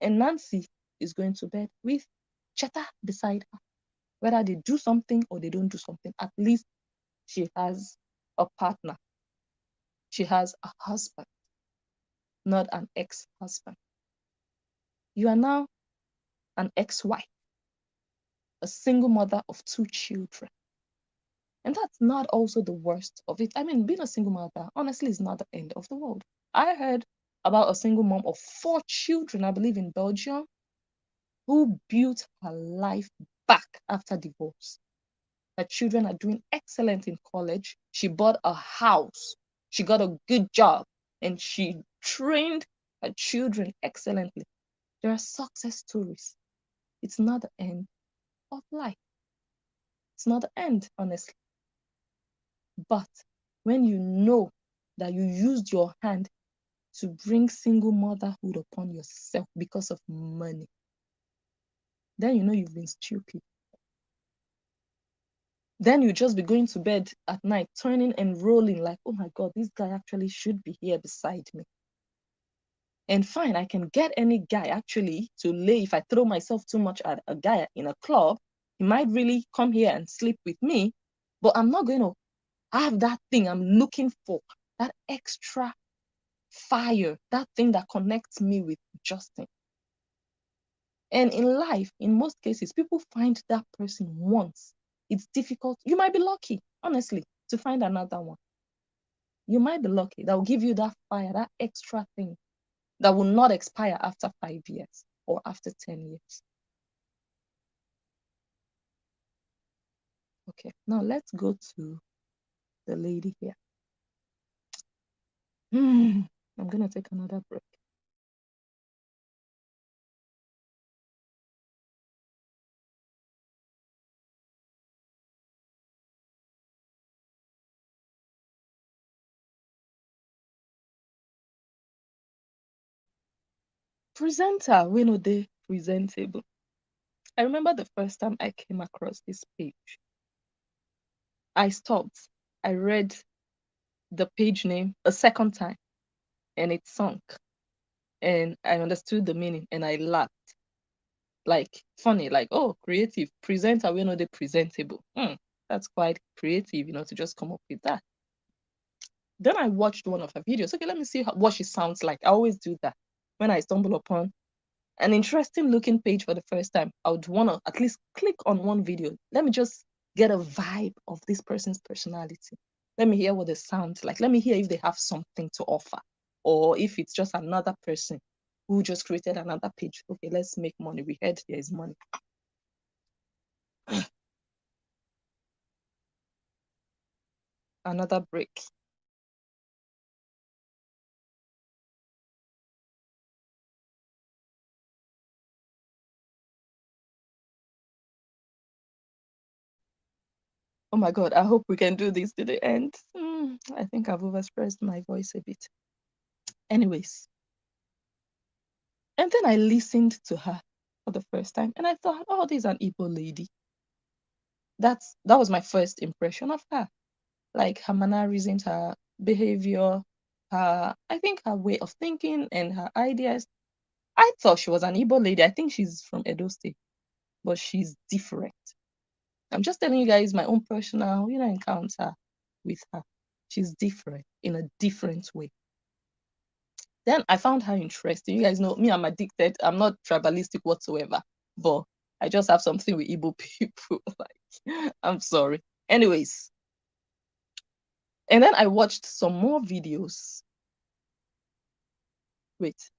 A: And Nancy is going to bed with Cheta beside her. Whether they do something or they don't do something, at least she has a partner. She has a husband, not an ex-husband. You are now an ex-wife, a single mother of 2 children. And that's not also the worst of it. I mean, being a single mother, honestly, is not the end of the world. I heard about a single mom of 4 children, I believe in Belgium, who built her life back after divorce. Her children are doing excellent in college. She bought a house. She got a good job. And she trained her children excellently. There are success stories. It's not the end of life. It's not the end, honestly. But when you know that you used your hand to bring single motherhood upon yourself because of money, then you know you've been stupid. Then you just be going to bed at night, turning and rolling like, oh my God, this guy actually should be here beside me. And fine, I can get any guy actually to lay. If I throw myself too much at a guy in a club, he might really come here and sleep with me, but I'm not going to have that thing I'm looking for, that extra fire, that thing that connects me with Justin. And in life, in most cases, people find that person once. It's difficult. You might be lucky, honestly, to find another one. You might be lucky that will give you that fire, that extra thing that will not expire after 5 years or after 10 years. Okay, now let's go to the lady here. I'm going to take another break. Presenter, we know they presentable. I remember the first time I came across this page. I stopped. I read the page name a second time and it sunk. And I understood the meaning and I laughed. Like funny, like, oh, creative presenter, we know they presentable. That's quite creative, to just come up with that. Then I watched one of her videos. Okay, let me see what she sounds like. I always do that when I stumble upon an interesting looking page for the first time. I would want to at least click on one video. Let me just get a vibe of this person's personality. Let me hear what they sound like. Let me hear if they have something to offer, or if it's just another person who just created another page. Okay, let's make money. We heard there is money. Another break. Oh my God, I hope we can do this to the end. I think I've overstressed my voice a bit. Anyways, and then I listened to her for the first time and I thought, oh, this is an Igbo lady. That was my first impression of her. Like her mannerisms, her behavior, I think her way of thinking and her ideas. I thought she was an Igbo lady. I think she's from Edo State, but she's different. I'm just telling you guys my own personal, encounter with her. She's different in a different way. Then I found her interesting. You guys know me, I'm addicted. I'm not tribalistic whatsoever, but I just have something with Igbo people. Like, I'm sorry. Anyways, and then I watched some more videos. Wait.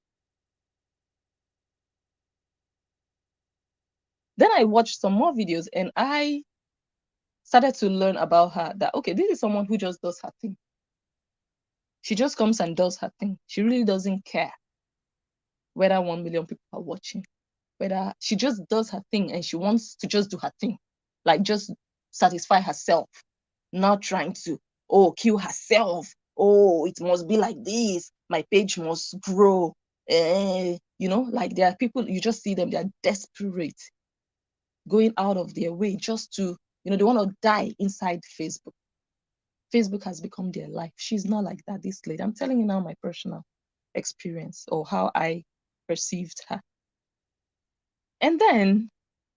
A: Then I watched some more videos and I started to learn about her that, okay, this is someone who just does her thing. She just comes and does her thing. She really doesn't care whether 1 million people are watching, whether she just does her thing and she wants to just do her thing, like just satisfy herself, not trying to, kill herself. Oh, it must be like this. My page must grow. Like there are people, you just see them, they're desperate, going out of their way just to, they want to die inside Facebook. Facebook has become their life. She's not like that, this lady. I'm telling you now my personal experience or how I perceived her. And then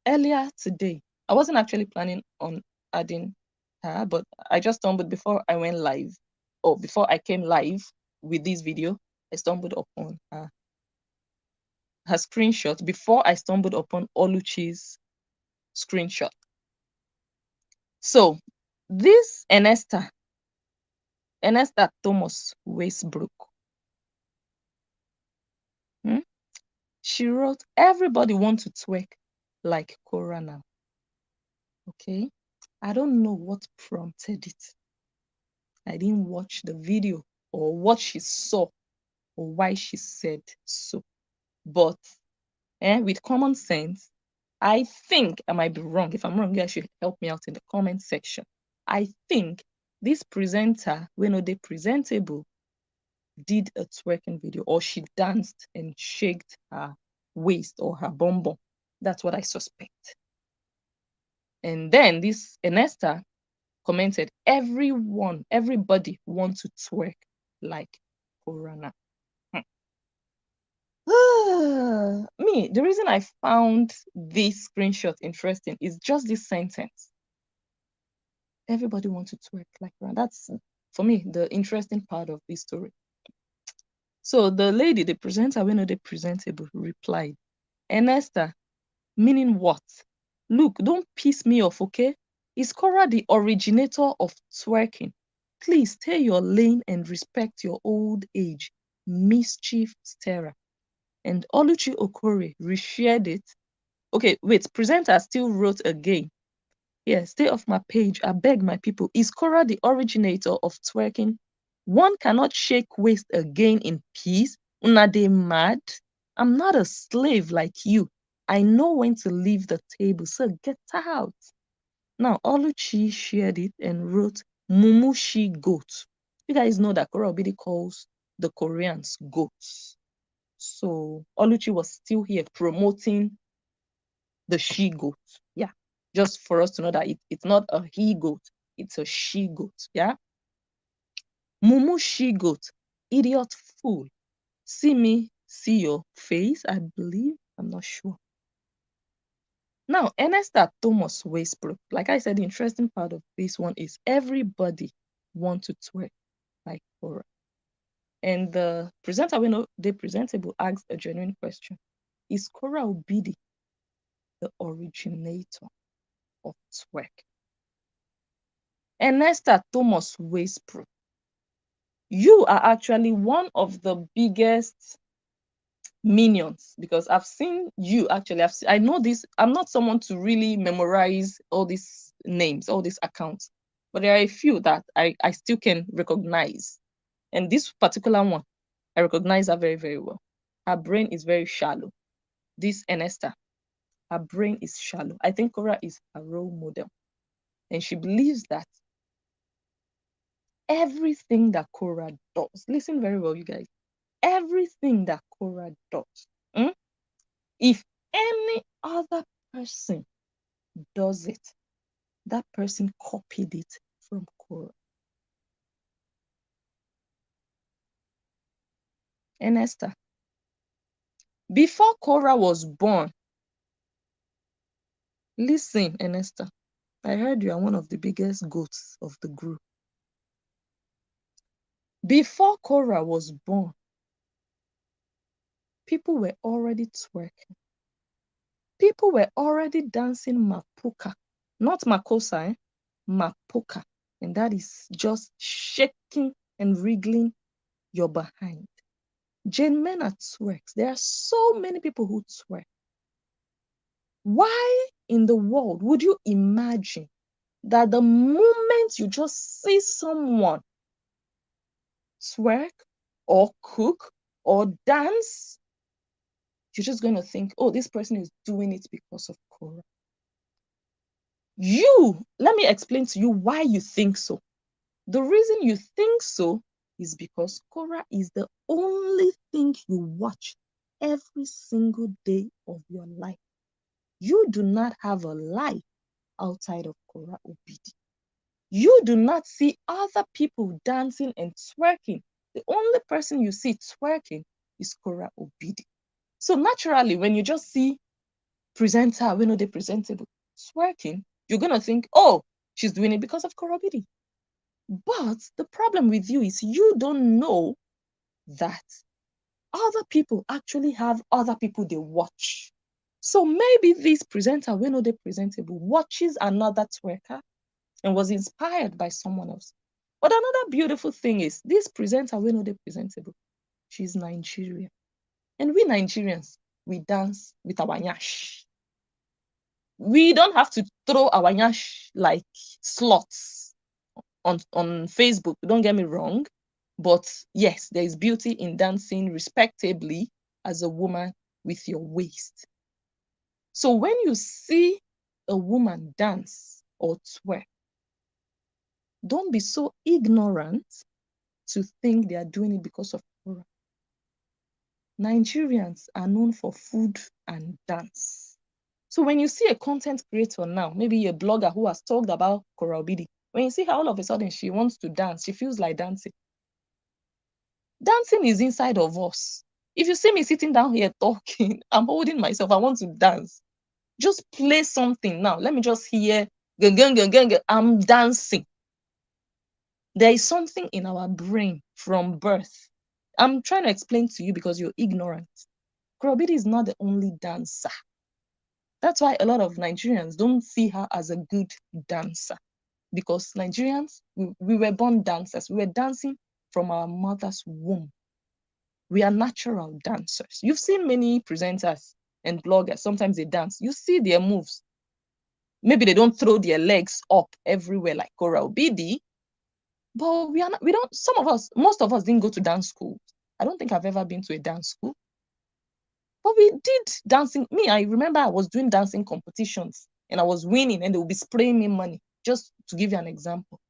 A: earlier today, I wasn't actually planning on adding her, but I just stumbled before I went live, or before I came live with this video, I stumbled upon her screenshot before I stumbled upon Oluchi's screenshot. So this Ernesta Thomas Westbrook, she wrote, everybody wants to twerk like Korra now. Okay, I don't know what prompted it. I didn't watch the video or what she saw or why she said so. But with common sense, I think I might be wrong. If I'm wrong, you guys should help me out in the comment section. I think this presenter, when they presentable, did a twerking video, or she danced and shaked her waist or her bum bum. That's what I suspect. And then this Enesta commented, everybody wants to twerk like Korana. Me, the reason I found this screenshot interesting is just this sentence. Everybody wants to twerk like Korana. That's, for me, the interesting part of this story. So the lady, the presenter, when the presentable, replied, Enesta, meaning what? Look, don't piss me off, okay? Is Korra the originator of twerking? Please stay your lane and respect your old age. Mischief stirrer. And Oluchi Okore reshared it. Okay, wait, presenter still wrote again. Yeah, stay off my page. I beg my people. Is Korra the originator of twerking? One cannot shake waist again in peace. Una de mad? I'm not a slave like you. I know when to leave the table, so get out. Now, Oluchi shared it and wrote Mumushi goat. You guys know that Korra Obidi calls the Koreans goats. So Oluchi was still here promoting the she goat. Yeah. Just for us to know that it's not a he goat, it's a she goat. Yeah. Mumu she goat. Idiot fool. See me, see your face, I believe. I'm not sure. Now, Ernesta Thomas Westbrook, like I said, the interesting part of this one is everybody want to twerk like Korra. And the presenter, when they presentable, asked a genuine question. Is Korra Obidi the originator of twerk? Ernesta Thomas Westbrook, you are actually one of the biggest minions, because I've seen you actually. I know this. I'm not someone to really memorize all these names, all these accounts, but there are a few that I still can recognize. And this particular one, I recognize her very, very well. Her brain is very shallow. This Ernesta, her brain is shallow. I think Korra is a role model. And she believes that everything that Korra does, listen very well, you guys, everything that Korra does, if any other person does it, that person copied it from Korra. And Esther, before Korra was born, listen, Esther, I heard you are one of the biggest goats of the group. Before Korra was born, people were already twerking. People were already dancing mapuka, not makosa, mapuka. And that is just shaking and wriggling your behind. Jane, men are twerks. There are so many people who twerk. Why in the world would you imagine that the moment you just see someone twerk or cook or dance, you're just going to think, oh, this person is doing it because of Korra? Let me explain to you why you think so. The reason you think so is because Korra is the only thing you watch every single day of your life. You do not have a life outside of Korra Obidi. You do not see other people dancing and twerking. The only person you see twerking is Korra Obidi. So naturally, when you just see presenter, we know they presentable, twerking, you're going to think, oh, she's doing it because of Korra Obidi. But the problem with you is you don't know that other people actually have other people they watch. So maybe this presenter, we know they presentable, watches another twerker and was inspired by someone else. But another beautiful thing is this presenter, we know they presentable. She's Nigerian. And we Nigerians, we dance with our nyash. We don't have to throw our nyash like slots on Facebook. Don't get me wrong. But yes, there is beauty in dancing respectably as a woman with your waist. So when you see a woman dance or twerk, don't be so ignorant to think they are doing it because of Korra. Nigerians are known for food and dance. So when you see a content creator now, maybe a blogger who has talked about Korra Obidi, when you see her all of a sudden she wants to dance, she feels like dancing. Dancing is inside of us. If you see me sitting down here talking, I'm holding myself, I want to dance. Just play something now. Let me just hear, gung, gung, gung, gung, gung. I'm dancing. There is something in our brain from birth. I'm trying to explain to you because you're ignorant. Korra Obidi is not the only dancer. That's why a lot of Nigerians don't see her as a good dancer, because Nigerians, we were born dancers. We were dancing from our mother's womb. We are natural dancers. You've seen many presenters and bloggers, sometimes they dance. You see their moves. Maybe they don't throw their legs up everywhere like Korra Obidi, but we don't, some of us, most of us didn't go to dance school. I don't think I've ever been to a dance school. But we did dancing. Me, I remember I was doing dancing competitions and I was winning and they would be spraying me money, just to give you an example.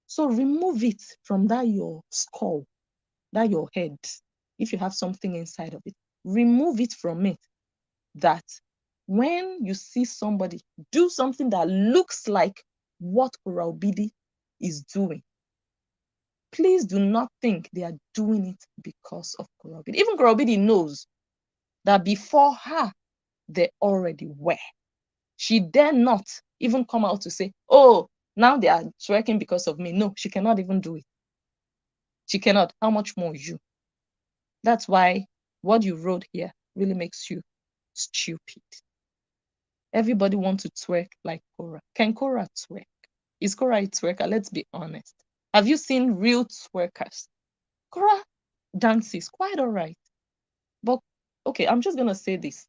A: So remove it from that your skull, that your head. If you have something inside of it, remove it from it. That when you see somebody do something that looks like what Korra Obidi is doing, please do not think they are doing it because of Korra Obidi. Even Korra Obidi knows that before her, they already were. She dare not even come out to say, oh, now they are twerking because of me. No, she cannot even do it. She cannot. How much more you? That's why what you wrote here really makes you stupid. Everybody wants to twerk like Korra. Can Korra twerk? Is Korra a twerker? Let's be honest. Have you seen real twerkers? Korra dances quite all right. But okay, I'm just gonna say this.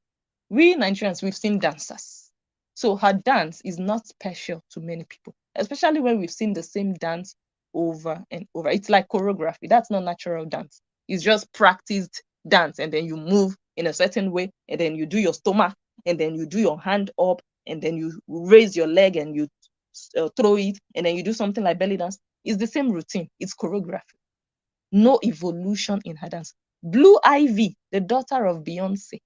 A: We Nigerians, we've seen dancers. So her dance is not special to many people, especially when we've seen the same dance over and over. It's like choreography. That's not natural dance. It's just practiced dance, and then you move in a certain way, and then you do your stomach, and then you do your hand up, and then you raise your leg and you throw it, and then you do something like belly dance. It's the same routine. It's choreography. No evolution in her dance. Blue Ivy, the daughter of Beyonce,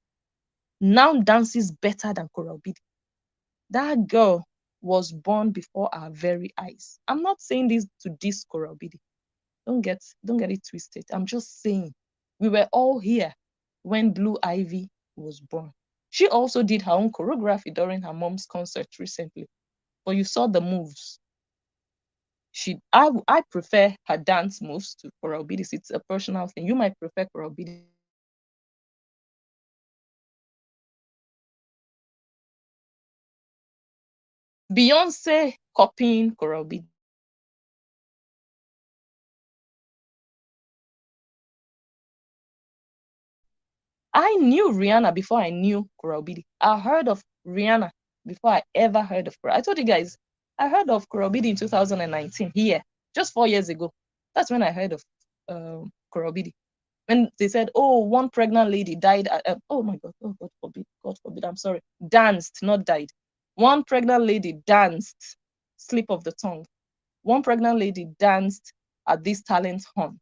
A: now dances better than Korra Obidi. That girl was born before our very eyes. I'm not saying this to diss Korra Obidi. Don't get it twisted. I'm just saying we were all here when Blue Ivy was born. She also did her own choreography during her mom's concert recently. But you saw the moves. I prefer her dance moves to Korra Obidi's. It's a personal thing. You might prefer Korra Obidi's dance moves. Is Beyonce copying Korra Obidi? I knew Rihanna before I knew Korra Obidi. I heard of Rihanna before I ever heard of Korra. I told you guys, I heard of Korra Obidi in 2019 here, just 4 years ago. That's when I heard of Korra Obidi. When they said, oh, one pregnant lady died. Oh my God, oh God forbid, I'm sorry. Danced, not died. One pregnant lady danced, slip of the tongue. One pregnant lady danced at this talent hunt,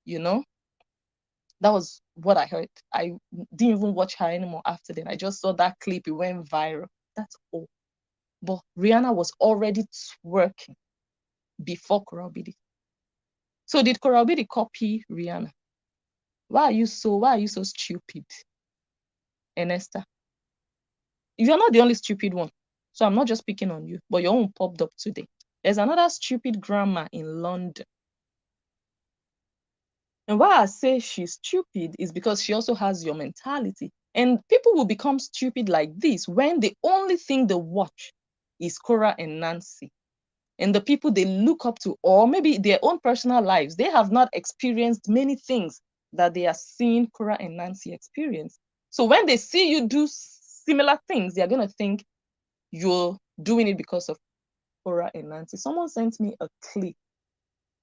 A: you know? That was what I heard. I didn't even watch her anymore after then. I just saw that clip, it went viral. That's all. But Rihanna was already twerking before Korra Obidi. So did Korra Obidi copy Rihanna? Why are you so stupid, Enesta? You're not the only stupid one. So I'm not just picking on you, but your own popped up today. There's another stupid grandma in London. And why I say she's stupid is because she also has your mentality. And people will become stupid like this when the only thing they watch is Korra and Nancy. And the people they look up to, or maybe their own personal lives, they have not experienced many things that they are seeing Korra and Nancy experience. So when they see you do similar things, they're going to think you're doing it because of Korra and Nancy. Someone sent me a clip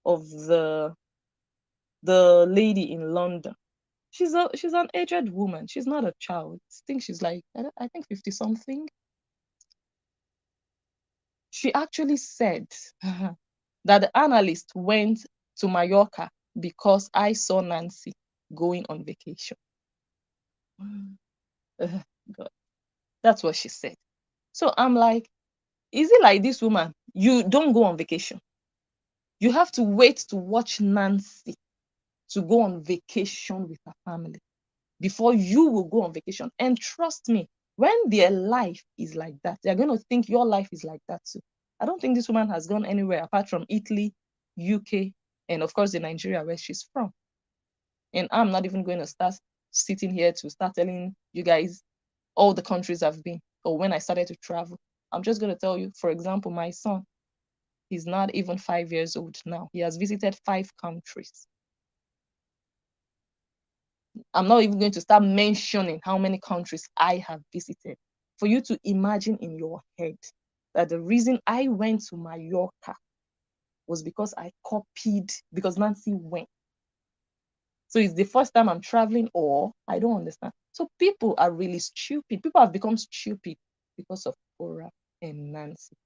A: of the lady in London. She's an aged woman. She's not a child. I think she's like, I think 50 something. She actually said that the analyst went to Mallorca because I saw Nancy going on vacation. God. That's what she said. So I'm like, is it like this woman? You don't go on vacation. You have to wait to watch Nancy to go on vacation with her family before you will go on vacation. And trust me, when their life is like that, they're going to think your life is like that too. I don't think this woman has gone anywhere apart from Italy, UK, and of course the Nigeria where she's from. And I'm not even going to start sitting here to start telling you guys all the countries I've been or when I started to travel. I'm just going to tell you, for example, my son, he's not even 5 years old now. He has visited 5 countries. I'm not even going to start mentioning how many countries I have visited for you to imagine in your head that the reason I went to Mallorca was because I copied, because Nancy went. So it's the first time I'm traveling, or I don't understand. So people are really stupid. People have become stupid because of Korra and Nancy.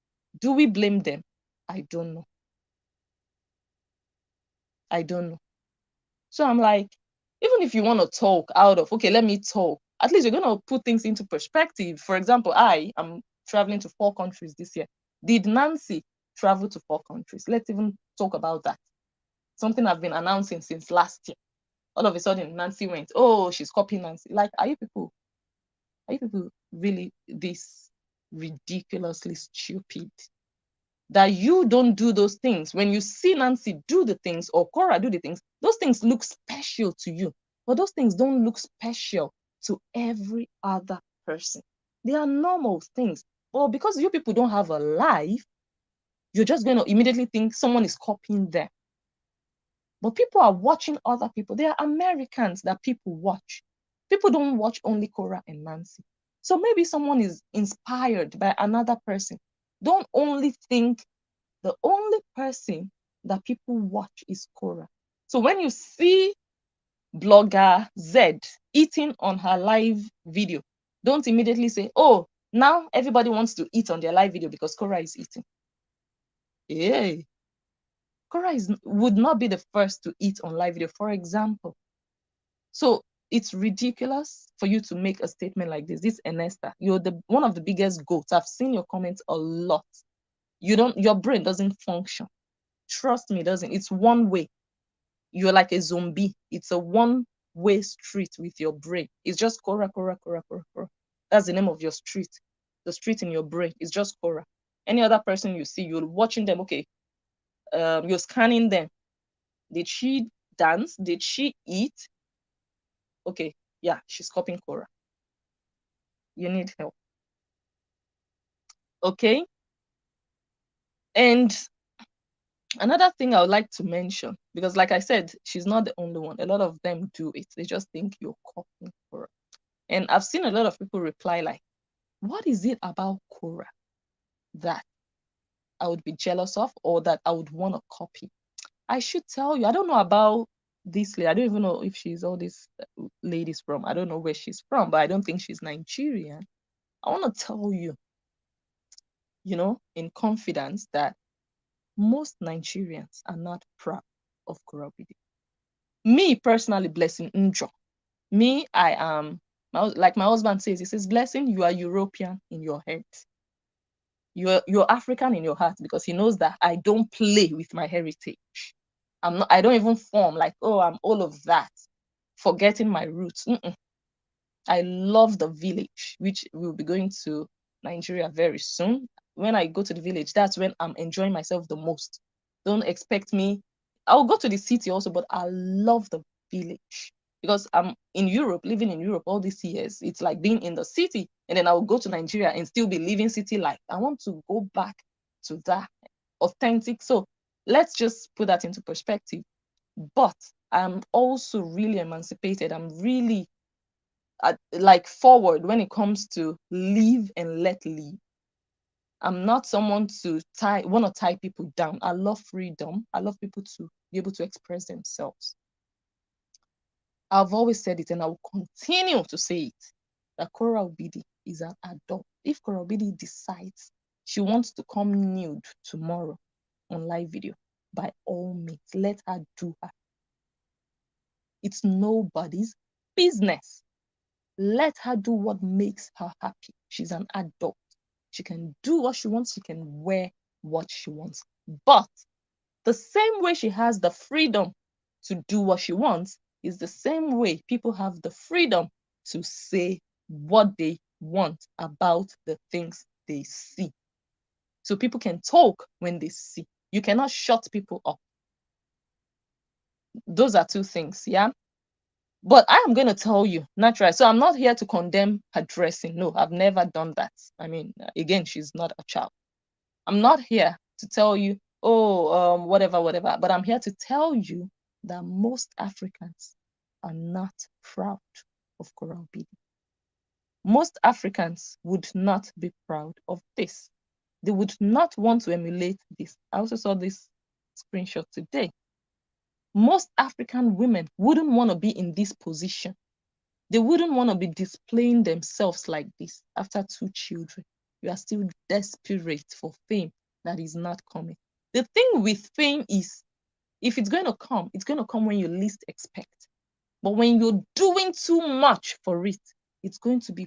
A: Do we blame them? I don't know. I don't know. So I'm like, even if you want to talk out of, okay, let me talk, at least you're going to put things into perspective. For example, I am traveling to 4 countries this year. Did Nancy travel to 4 countries? Let's even talk about that. Something I've been announcing since last year. All of a sudden, Nancy went, oh, she's copying Nancy. Like, are you people really this ridiculously stupid? That you don't do those things. When you see Nancy do the things or Korra do the things, those things look special to you. But those things don't look special to every other person. They are normal things. But because you people don't have a life, you're just going to immediately think someone is copying them. But people are watching other people. They are Americans that people watch. People don't watch only Korra and Nancy. So maybe someone is inspired by another person. Don't only think the only person that people watch is Korra. So when you see blogger Z eating on her live video, don't immediately say, oh, now everybody wants to eat on their live video because Korra is eating. Yeah. Korra would not be the first to eat on live video, for example. So it's ridiculous for you to make a statement like this. This Enesta, you're one of the biggest goats. I've seen your comments a lot. Your brain doesn't function. Trust me, it doesn't. It's one way. You're like a zombie. It's a one-way street with your brain. It's just Korra, Korra, Korra, Korra, Korra. That's the name of your street. The street in your brain is just Korra. Any other person you see, you're watching them. Okay, you're scanning them. Did she dance? Did she eat? Okay, yeah, she's copying Korra. You need help. Okay. And another thing I would like to mention, because like I said, she's not the only one. A lot of them do it. They just think you're copying Korra. And I've seen a lot of people reply like, what is it about Korra that I would be jealous of or that I would want to copy? I should tell you, I don't know about this lady. I don't even know if she's all these ladies from. I don't know where she's from, but I don't think she's Nigerian. I want to tell you, in confidence that most Nigerians are not proud of Korra Obidi. Me personally, blessing Njoh. Me, I am, like my husband says, he says, blessing, you are European in your head. You're African in your heart because he knows that I don't play with my heritage. I don't even form like, oh, I'm all of that, forgetting my roots. I love the village, which we'll be going to Nigeria very soon. When I go to the village, that's when I'm enjoying myself the most. Don't expect me. I'll go to the city also, but I love the village because I'm in Europe, living in Europe all these years. It's like being in the city, and then I'll go to Nigeria and still be living city life. I want to go back to that authentic. So let's just put that into perspective. But I'm also really emancipated. I'm really like forward when it comes to live and let live. I'm not someone to want to tie people down. I love freedom. I love people to be able to express themselves. I've always said it and I will continue to say it, that Korra Obidi is an adult. If Korra Obidi decides she wants to come nude tomorrow on live video, by all means, let her do her. It's nobody's business. Let her do what makes her happy. She's an adult. She can do what she wants. She can wear what she wants. But the same way she has the freedom to do what she wants is the same way people have the freedom to say what they want about the things they see. So people can talk when they see. You cannot shut people up. Those are two things, yeah? But I am going to tell you, naturally. So I'm not here to condemn her dressing. No, I've never done that. I mean, again, she's not a child. I'm not here to tell you, oh, whatever, whatever. But I'm here to tell you that most Africans are not proud of Korra Obidi. Most Africans would not be proud of this. They would not want to emulate this. I also saw this screenshot today. Most African women wouldn't want to be in this position. They wouldn't want to be displaying themselves like this after 2 children. You are still desperate for fame that is not coming. The thing with fame is, if it's going to come, it's going to come when you least expect. But when you're doing too much for it, it's going to be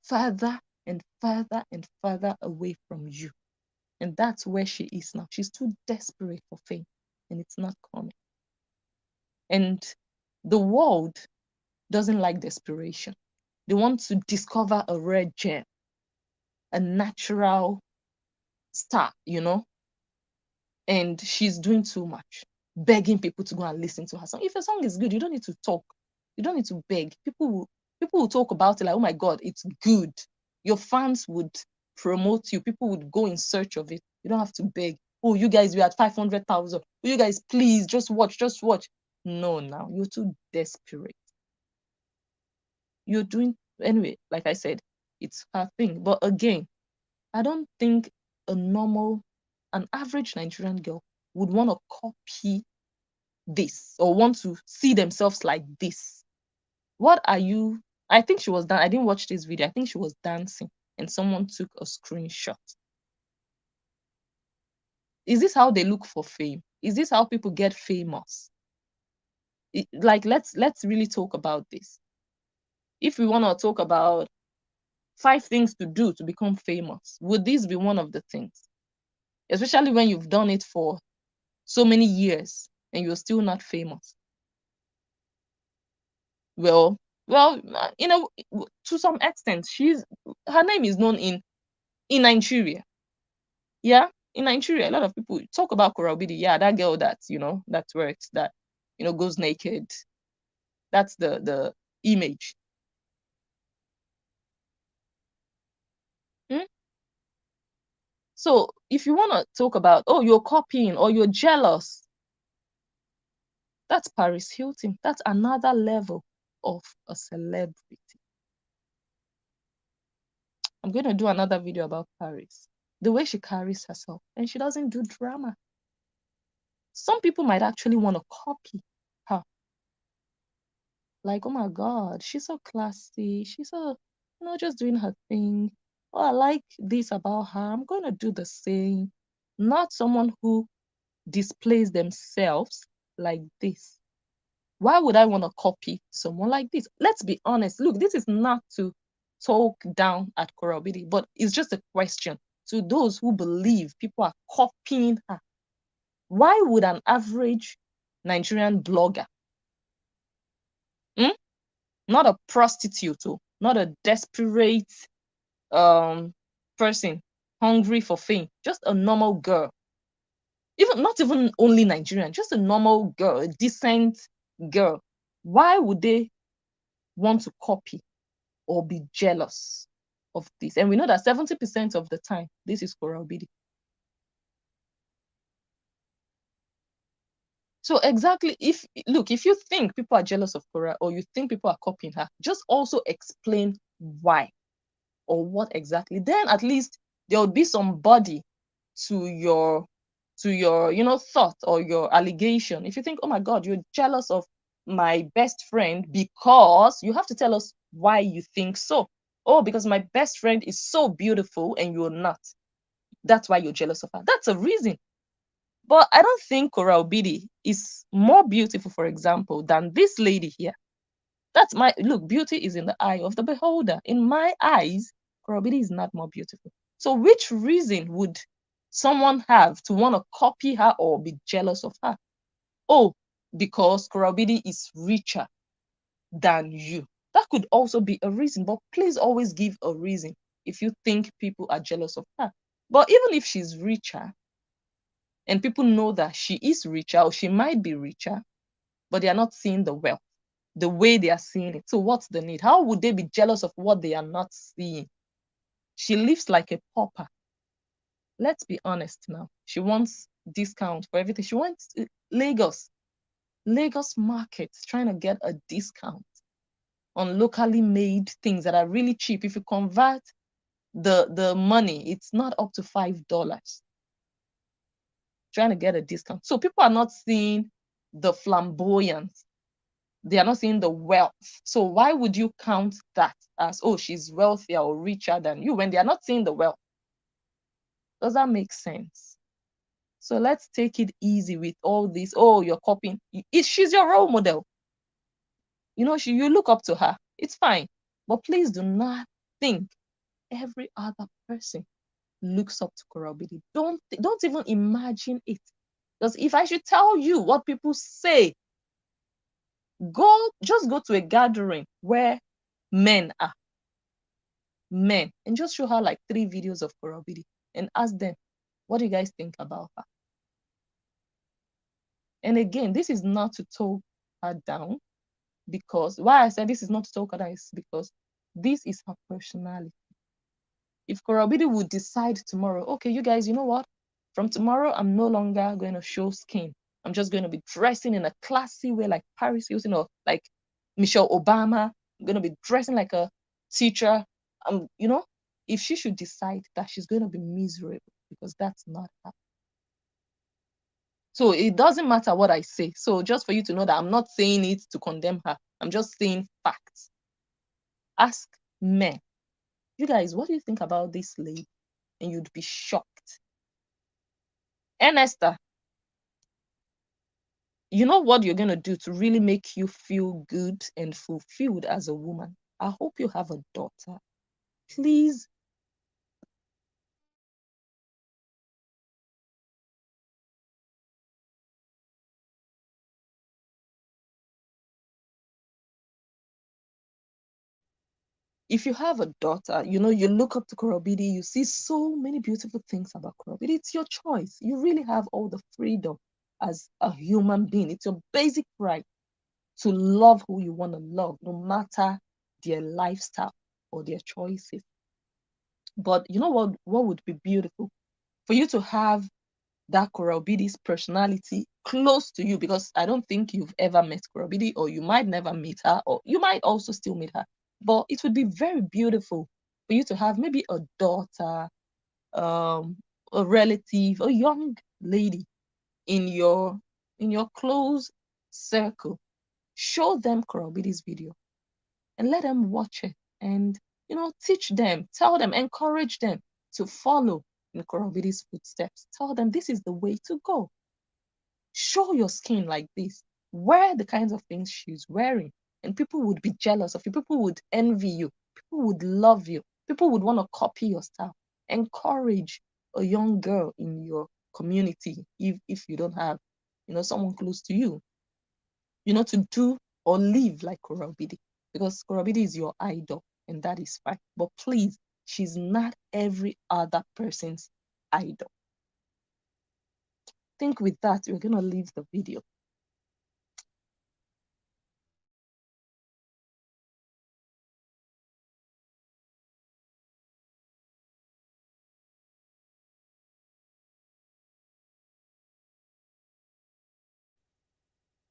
A: further and further and further away from you. And that's where she is now. She's too desperate for fame, and it's not coming. And the world doesn't like desperation. They want to discover a rare gem, a natural star, and she's doing too much, begging people to go and listen to her song. If a song is good, you don't need to talk. You don't need to beg. People will talk about it like, oh my God, it's good. Your fans would promote you. People would go in search of it. You don't have to beg. Oh, you guys, we had 500,000. Oh, you guys, please, just watch. No, now you're too desperate. You're doing, anyway, like I said, it's her thing. But again, I don't think an average Nigerian girl would want to copy this or want to see themselves like this. What are you? I think she was done. I didn't watch this video. I think she was dancing and someone took a screenshot. Is this how they look for fame? Is this how people get famous? Let's really talk about this. If we want to talk about 5 things to do to become famous, would this be one of the things? Especially when you've done it for so many years and you're still not famous. Well, to some extent, her name is known in Nigeria. Yeah, in Nigeria, a lot of people talk about Korra Obidi. Yeah, that girl that that works, that goes naked. That's the image. Hmm? So if you want to talk about, oh, you're copying or you're jealous, that's Paris Hilton. That's another level of a celebrity. I'm going to do another video about Paris. The way she carries herself, and she doesn't do drama. Some people might actually want to copy her. Like, oh my God, she's so classy. She's so, just doing her thing. Oh, I like this about her. I'm going to do the same. Not someone who displays themselves like this. Why would I want to copy someone like this? Let's be honest. Look, this is not to talk down at Korra Obidi, but it's just a question to those who believe people are copying her. Why would an average Nigerian blogger, not a prostitute, not a desperate person hungry for fame, just a normal girl, not even only Nigerian, just a normal girl, a decent girl, why would they want to copy or be jealous of this? And we know that 70% of the time, this is Korra Obidi. So exactly, if you think people are jealous of Korra or you think people are copying her, just also explain why or what exactly. Then at least there would be some body to your thought or your allegation. If you think, oh my God, you're jealous of my best friend, because you have to tell us why you think so. Oh, because my best friend is so beautiful and you're not. That's why you're jealous of her. That's a reason. But I don't think Korra Obidi is more beautiful, for example, than this lady here. That's my look. Beauty is in the eye of the beholder. In my eyes, Korra Obidi is not more beautiful. So, which reason would someone have to want to copy her or be jealous of her? Oh, because Korra Obidi is richer than you. That could also be a reason, but please always give a reason if you think people are jealous of her. But even if she's richer and people know that she is richer or she might be richer, but they are not seeing the wealth the way they are seeing it. So what's the need? How would they be jealous of what they are not seeing? She lives like a pauper. Let's be honest now. She wants discount for everything. She wants Lagos market, trying to get a discount on locally made things that are really cheap. If you convert the money, it's not up to $5. Trying to get a discount. So people are not seeing the flamboyance. They are not seeing the wealth. So why would you count that as, oh, she's wealthier or richer than you when they are not seeing the wealth? Does that make sense? So let's take it easy with all this. Oh, you're copying. She's your role model. You know, you look up to her. It's fine. But please do not think every other person looks up to Korra Obidi. Don't even imagine it. Because if I should tell you what people say, just go to a gathering where men are men and just show her like 3 videos of Korra Obidi and ask them, what do you guys think about her? And again, this is not to talk her down, because why I said this is not to talk her down is because this is her personality. If Korra Obidi would decide tomorrow, okay, you guys, you know what? From tomorrow, I'm no longer going to show skin. I'm just going to be dressing in a classy way, like Paris Hilton or like Michelle Obama. I'm going to be dressing like a teacher. You know, if she should decide that, she's going to be miserable because that's not her. So it doesn't matter what I say. So just for you to know that I'm not saying it to condemn her. I'm just saying facts. Ask men. You guys, what do you think about this lady? And you'd be shocked. And Esther, you know what you're going to do to really make you feel good and fulfilled as a woman? I hope you have a daughter. Please, if you have a daughter, you know, you look up to Korra Obidi, you see so many beautiful things about Korra Obidi. It's your choice. You really have all the freedom as a human being. It's your basic right to love who you want to love, no matter their lifestyle or their choices. But you know what would be beautiful? For you to have that Korra Obidi's personality close to you, because I don't think you've ever met Korra Obidi, or you might never meet her, or you might also still meet her. But it would be very beautiful for you to have maybe a daughter, a relative, a young lady in your close circle. Show them Korra Obidi's video and let them watch it, and teach them, tell them, encourage them to follow in Korra Obidi's footsteps. Tell them this is the way to go. Show your skin like this. Wear the kinds of things she's wearing, and people would be jealous of you. People would envy you. People would love you. People would want to copy your style. Encourage a young girl in your community, if you don't have someone close to you, to do or live like Korra Obidi, because Korra Obidi is your idol, and that is fine. But please, she's not every other person's idol. I think with that, we're gonna leave the video.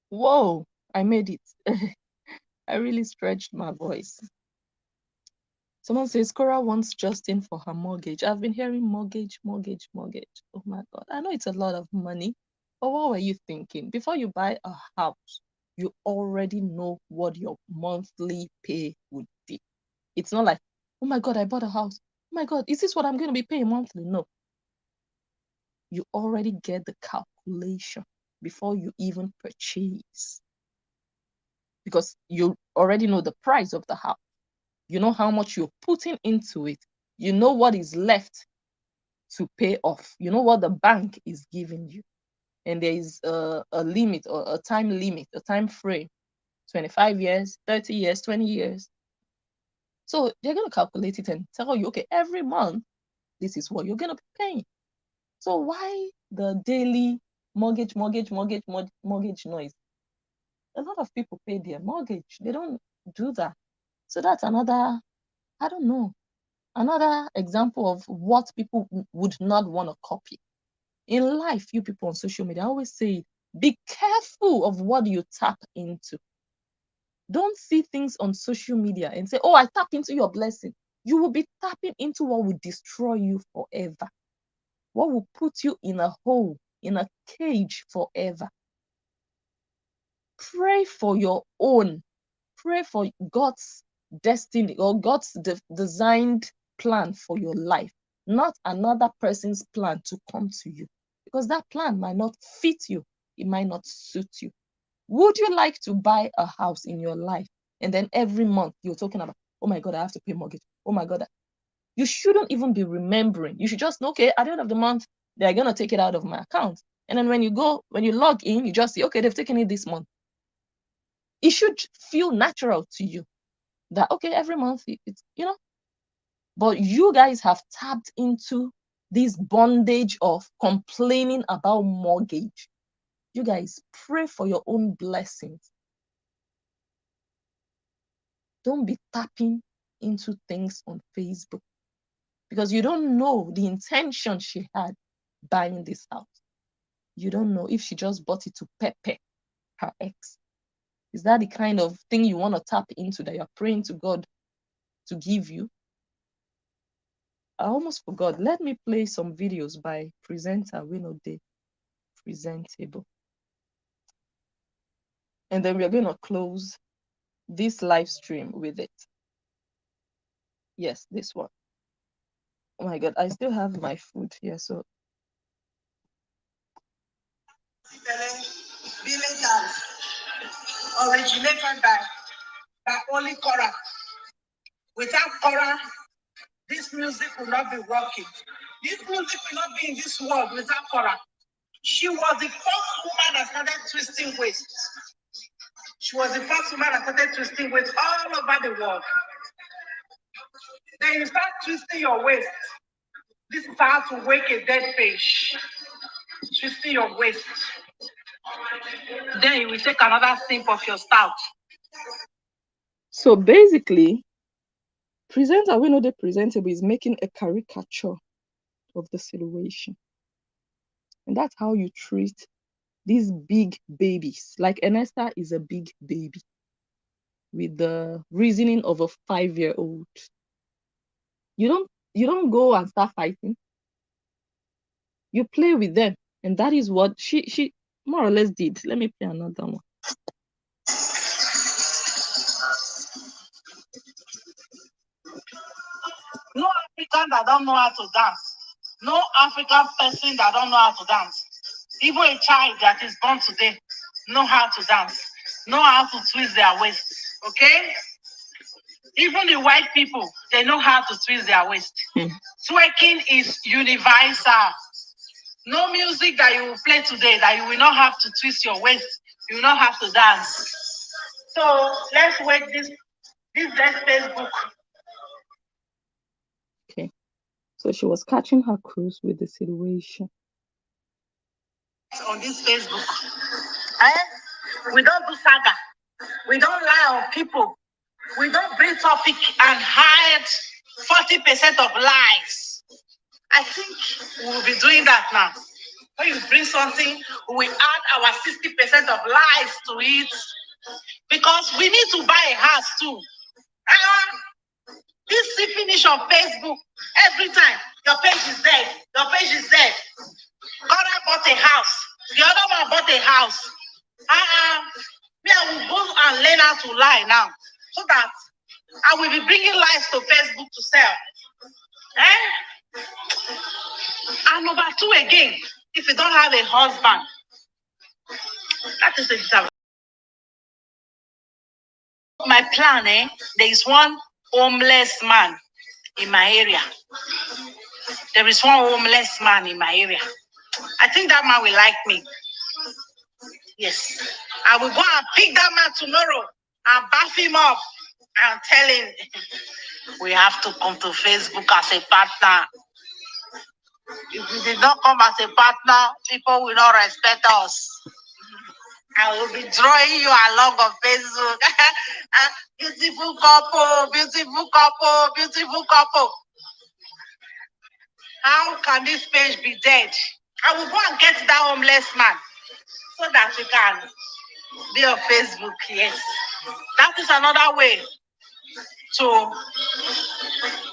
A: Whoa, I made it. I really stretched my voice. Someone says Korra wants Justin for her mortgage. I've been hearing mortgage, mortgage, mortgage. Oh my God. I know it's a lot of money, but what were you thinking? Before you buy a house, you already know what your monthly pay would be. It's not like, oh my God, I bought a house. Oh my God, is this what I'm going to be paying monthly? No. You already get the calculation before you even purchase, because you already know the price of the house. You know how much you're putting into it. You know what is left to pay off. You know what the bank is giving you. And there is a limit or a time limit, a time frame, 25 years, 30 years, 20 years. So they're going to calculate it and tell you, okay, every month, this is what you're going to be paying. So why the daily mortgage noise? A lot of people pay their mortgage. They don't do that. So that's another, I don't know, another example of what people would not want to copy. In life, you people on social media, I always say, be careful of what you tap into. Don't see things on social media and say, oh, I tap into your blessing. You will be tapping into what will destroy you forever. What will put you in a hole, in a cage forever. Pray for your own. Pray for God's destiny or God's designed plan for your life, not another person's plan to come to you, because that plan might not fit you. It might not suit you. Would you like to buy a house in your life and then every month you're talking about, oh my God, I have to pay mortgage. Oh my God. You shouldn't even be remembering. You should just know, okay, at the end of the month, they're going to take it out of my account. And then when you log in, you just see, okay, they've taken it this month. It should feel natural to you that, okay, every month, it's, but you guys have tapped into this bondage of complaining about mortgage. You guys pray for your own blessings. Don't be tapping into things on Facebook because you don't know the intention she had buying this house. You don't know if she just bought it to pepper her ex. Is that the kind of thing you want to tap into that you're praying to God to give you? I almost forgot. Let me play some videos by presenter Winode Presentable. And then we're going to close this live stream with it. Yes, this one. Oh my God, I still have my food here, so. Billy dance originated by only Korra. Without Korra, this music will not be working. This music will not be in this world without Korra. She was the first woman that started twisting waists. She was the first woman that started twisting waists all over the world. Then you start twisting your waist. This is how to wake a dead fish. Twisting your waist. Then you will take another sip of your stout. So basically, presenter we know the presentable is making a caricature of the situation. And that's how you treat these big babies. Like Enesta is a big baby with the reasoning of a 5-year-old. You don't go and start fighting. You play with them. And that is what she more or less did. Let me play another one. No African that don't know how to dance. No African person that don't know how to dance. Even a child that is born today know how to dance. Know how to twist their waist. Okay? Even the white people, they know how to twist their waist. Twerking is universal. No music that you will play today that you will not have to twist your waist. You will not have to dance. So let's wait this next Facebook. Okay. So she was catching her cruise with the situation. On this Facebook. We don't do saga. We don't lie on people. We don't bring topic and hide 40% of lies. I think we will be doing that now. When you bring something, we add our 60% of lies to it. Because we need to buy a house too. This finish on Facebook every time. Your page is dead. Your page is dead. Korra bought a house. The other one bought a house. Me, I will go and learn how to lie now. So that I will be bringing lies to Facebook to sell. And number 2 again, if you don't have a husband, that is a
B: My plan, there is one homeless man in my area. There is one homeless man in my area. I think that man will like me. Yes. I will go and pick that man tomorrow and bath him up and tell him we have to come to Facebook as a partner. If we did not come as a partner, people will not respect us. I will be drawing you along on Facebook. Beautiful couple, beautiful couple, beautiful couple. How can this page be dead? I will go and get that homeless man so that we can be on Facebook. Yes. That is another way to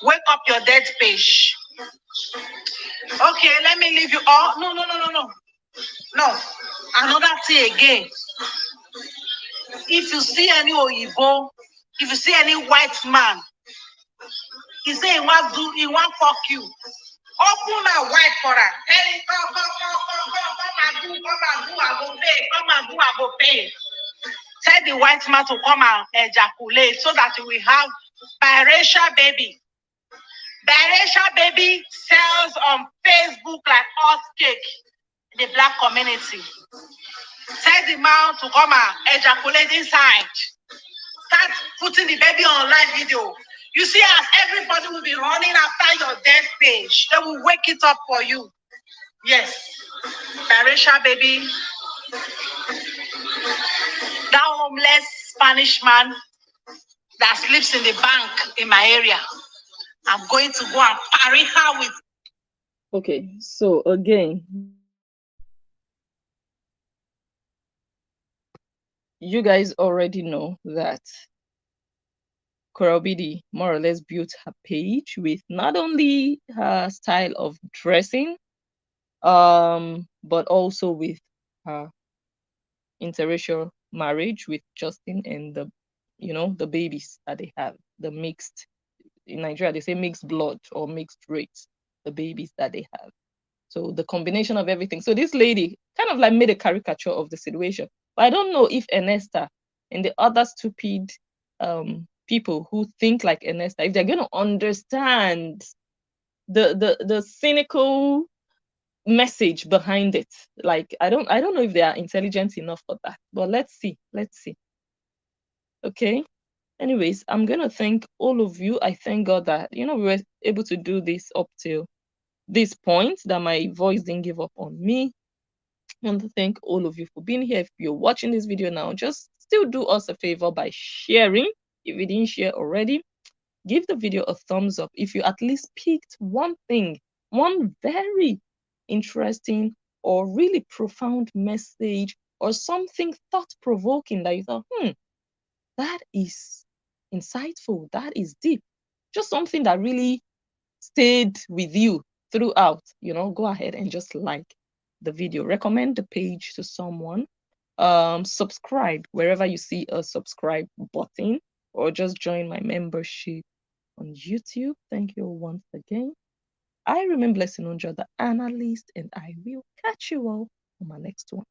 B: wake up your dead page. Okay, let me leave you all. No. No. Another thing again. If you see any Oyibo, if you see any white man, he say he want fuck you. Open a white for her. Tell him, come and do, I go pay. Come and do, I go pay. Tell the white man to come and ejaculate so that we have biracial baby. Biracial baby sells on Facebook like hot cake in the black community. Tell the man to come and ejaculate inside. Start putting the baby on live video. You see, as everybody will be running after your death page, they will wake it up for you. Yes. Biracial baby. That homeless Spanish man that sleeps in the bank in my area. I'm going to go and parry her with.
A: Okay, so again, you guys already know that Korra Obidi more or less built her page with not only her style of dressing, but also with her interracial marriage with Justin and the babies that they have, the mixed, in Nigeria they say mixed blood or mixed race, the babies that they have. So the combination of everything. So this lady kind of like made a caricature of the situation. But I don't know if Ernesta and the other stupid people who think like Ernesta, if they're going to understand the cynical message behind it. Like I don't know if they are intelligent enough for that. But let's see. Okay. Anyways, I'm gonna thank all of you. I thank God that we were able to do this up till this point, that my voice didn't give up on me. I want to thank all of you for being here. If you're watching this video now, just still do us a favor by sharing. If you didn't share already, give the video a thumbs up. If you at least picked one thing, one very interesting or really profound message or something thought-provoking that you thought, that is insightful, that is deep, just something that really stayed with you throughout, go ahead and just like the video, recommend the page to someone, subscribe wherever you see a subscribe button, or just join my membership on YouTube. Thank you once again. I remain Blessing Njoh, the analyst, and I will catch you all on my next one.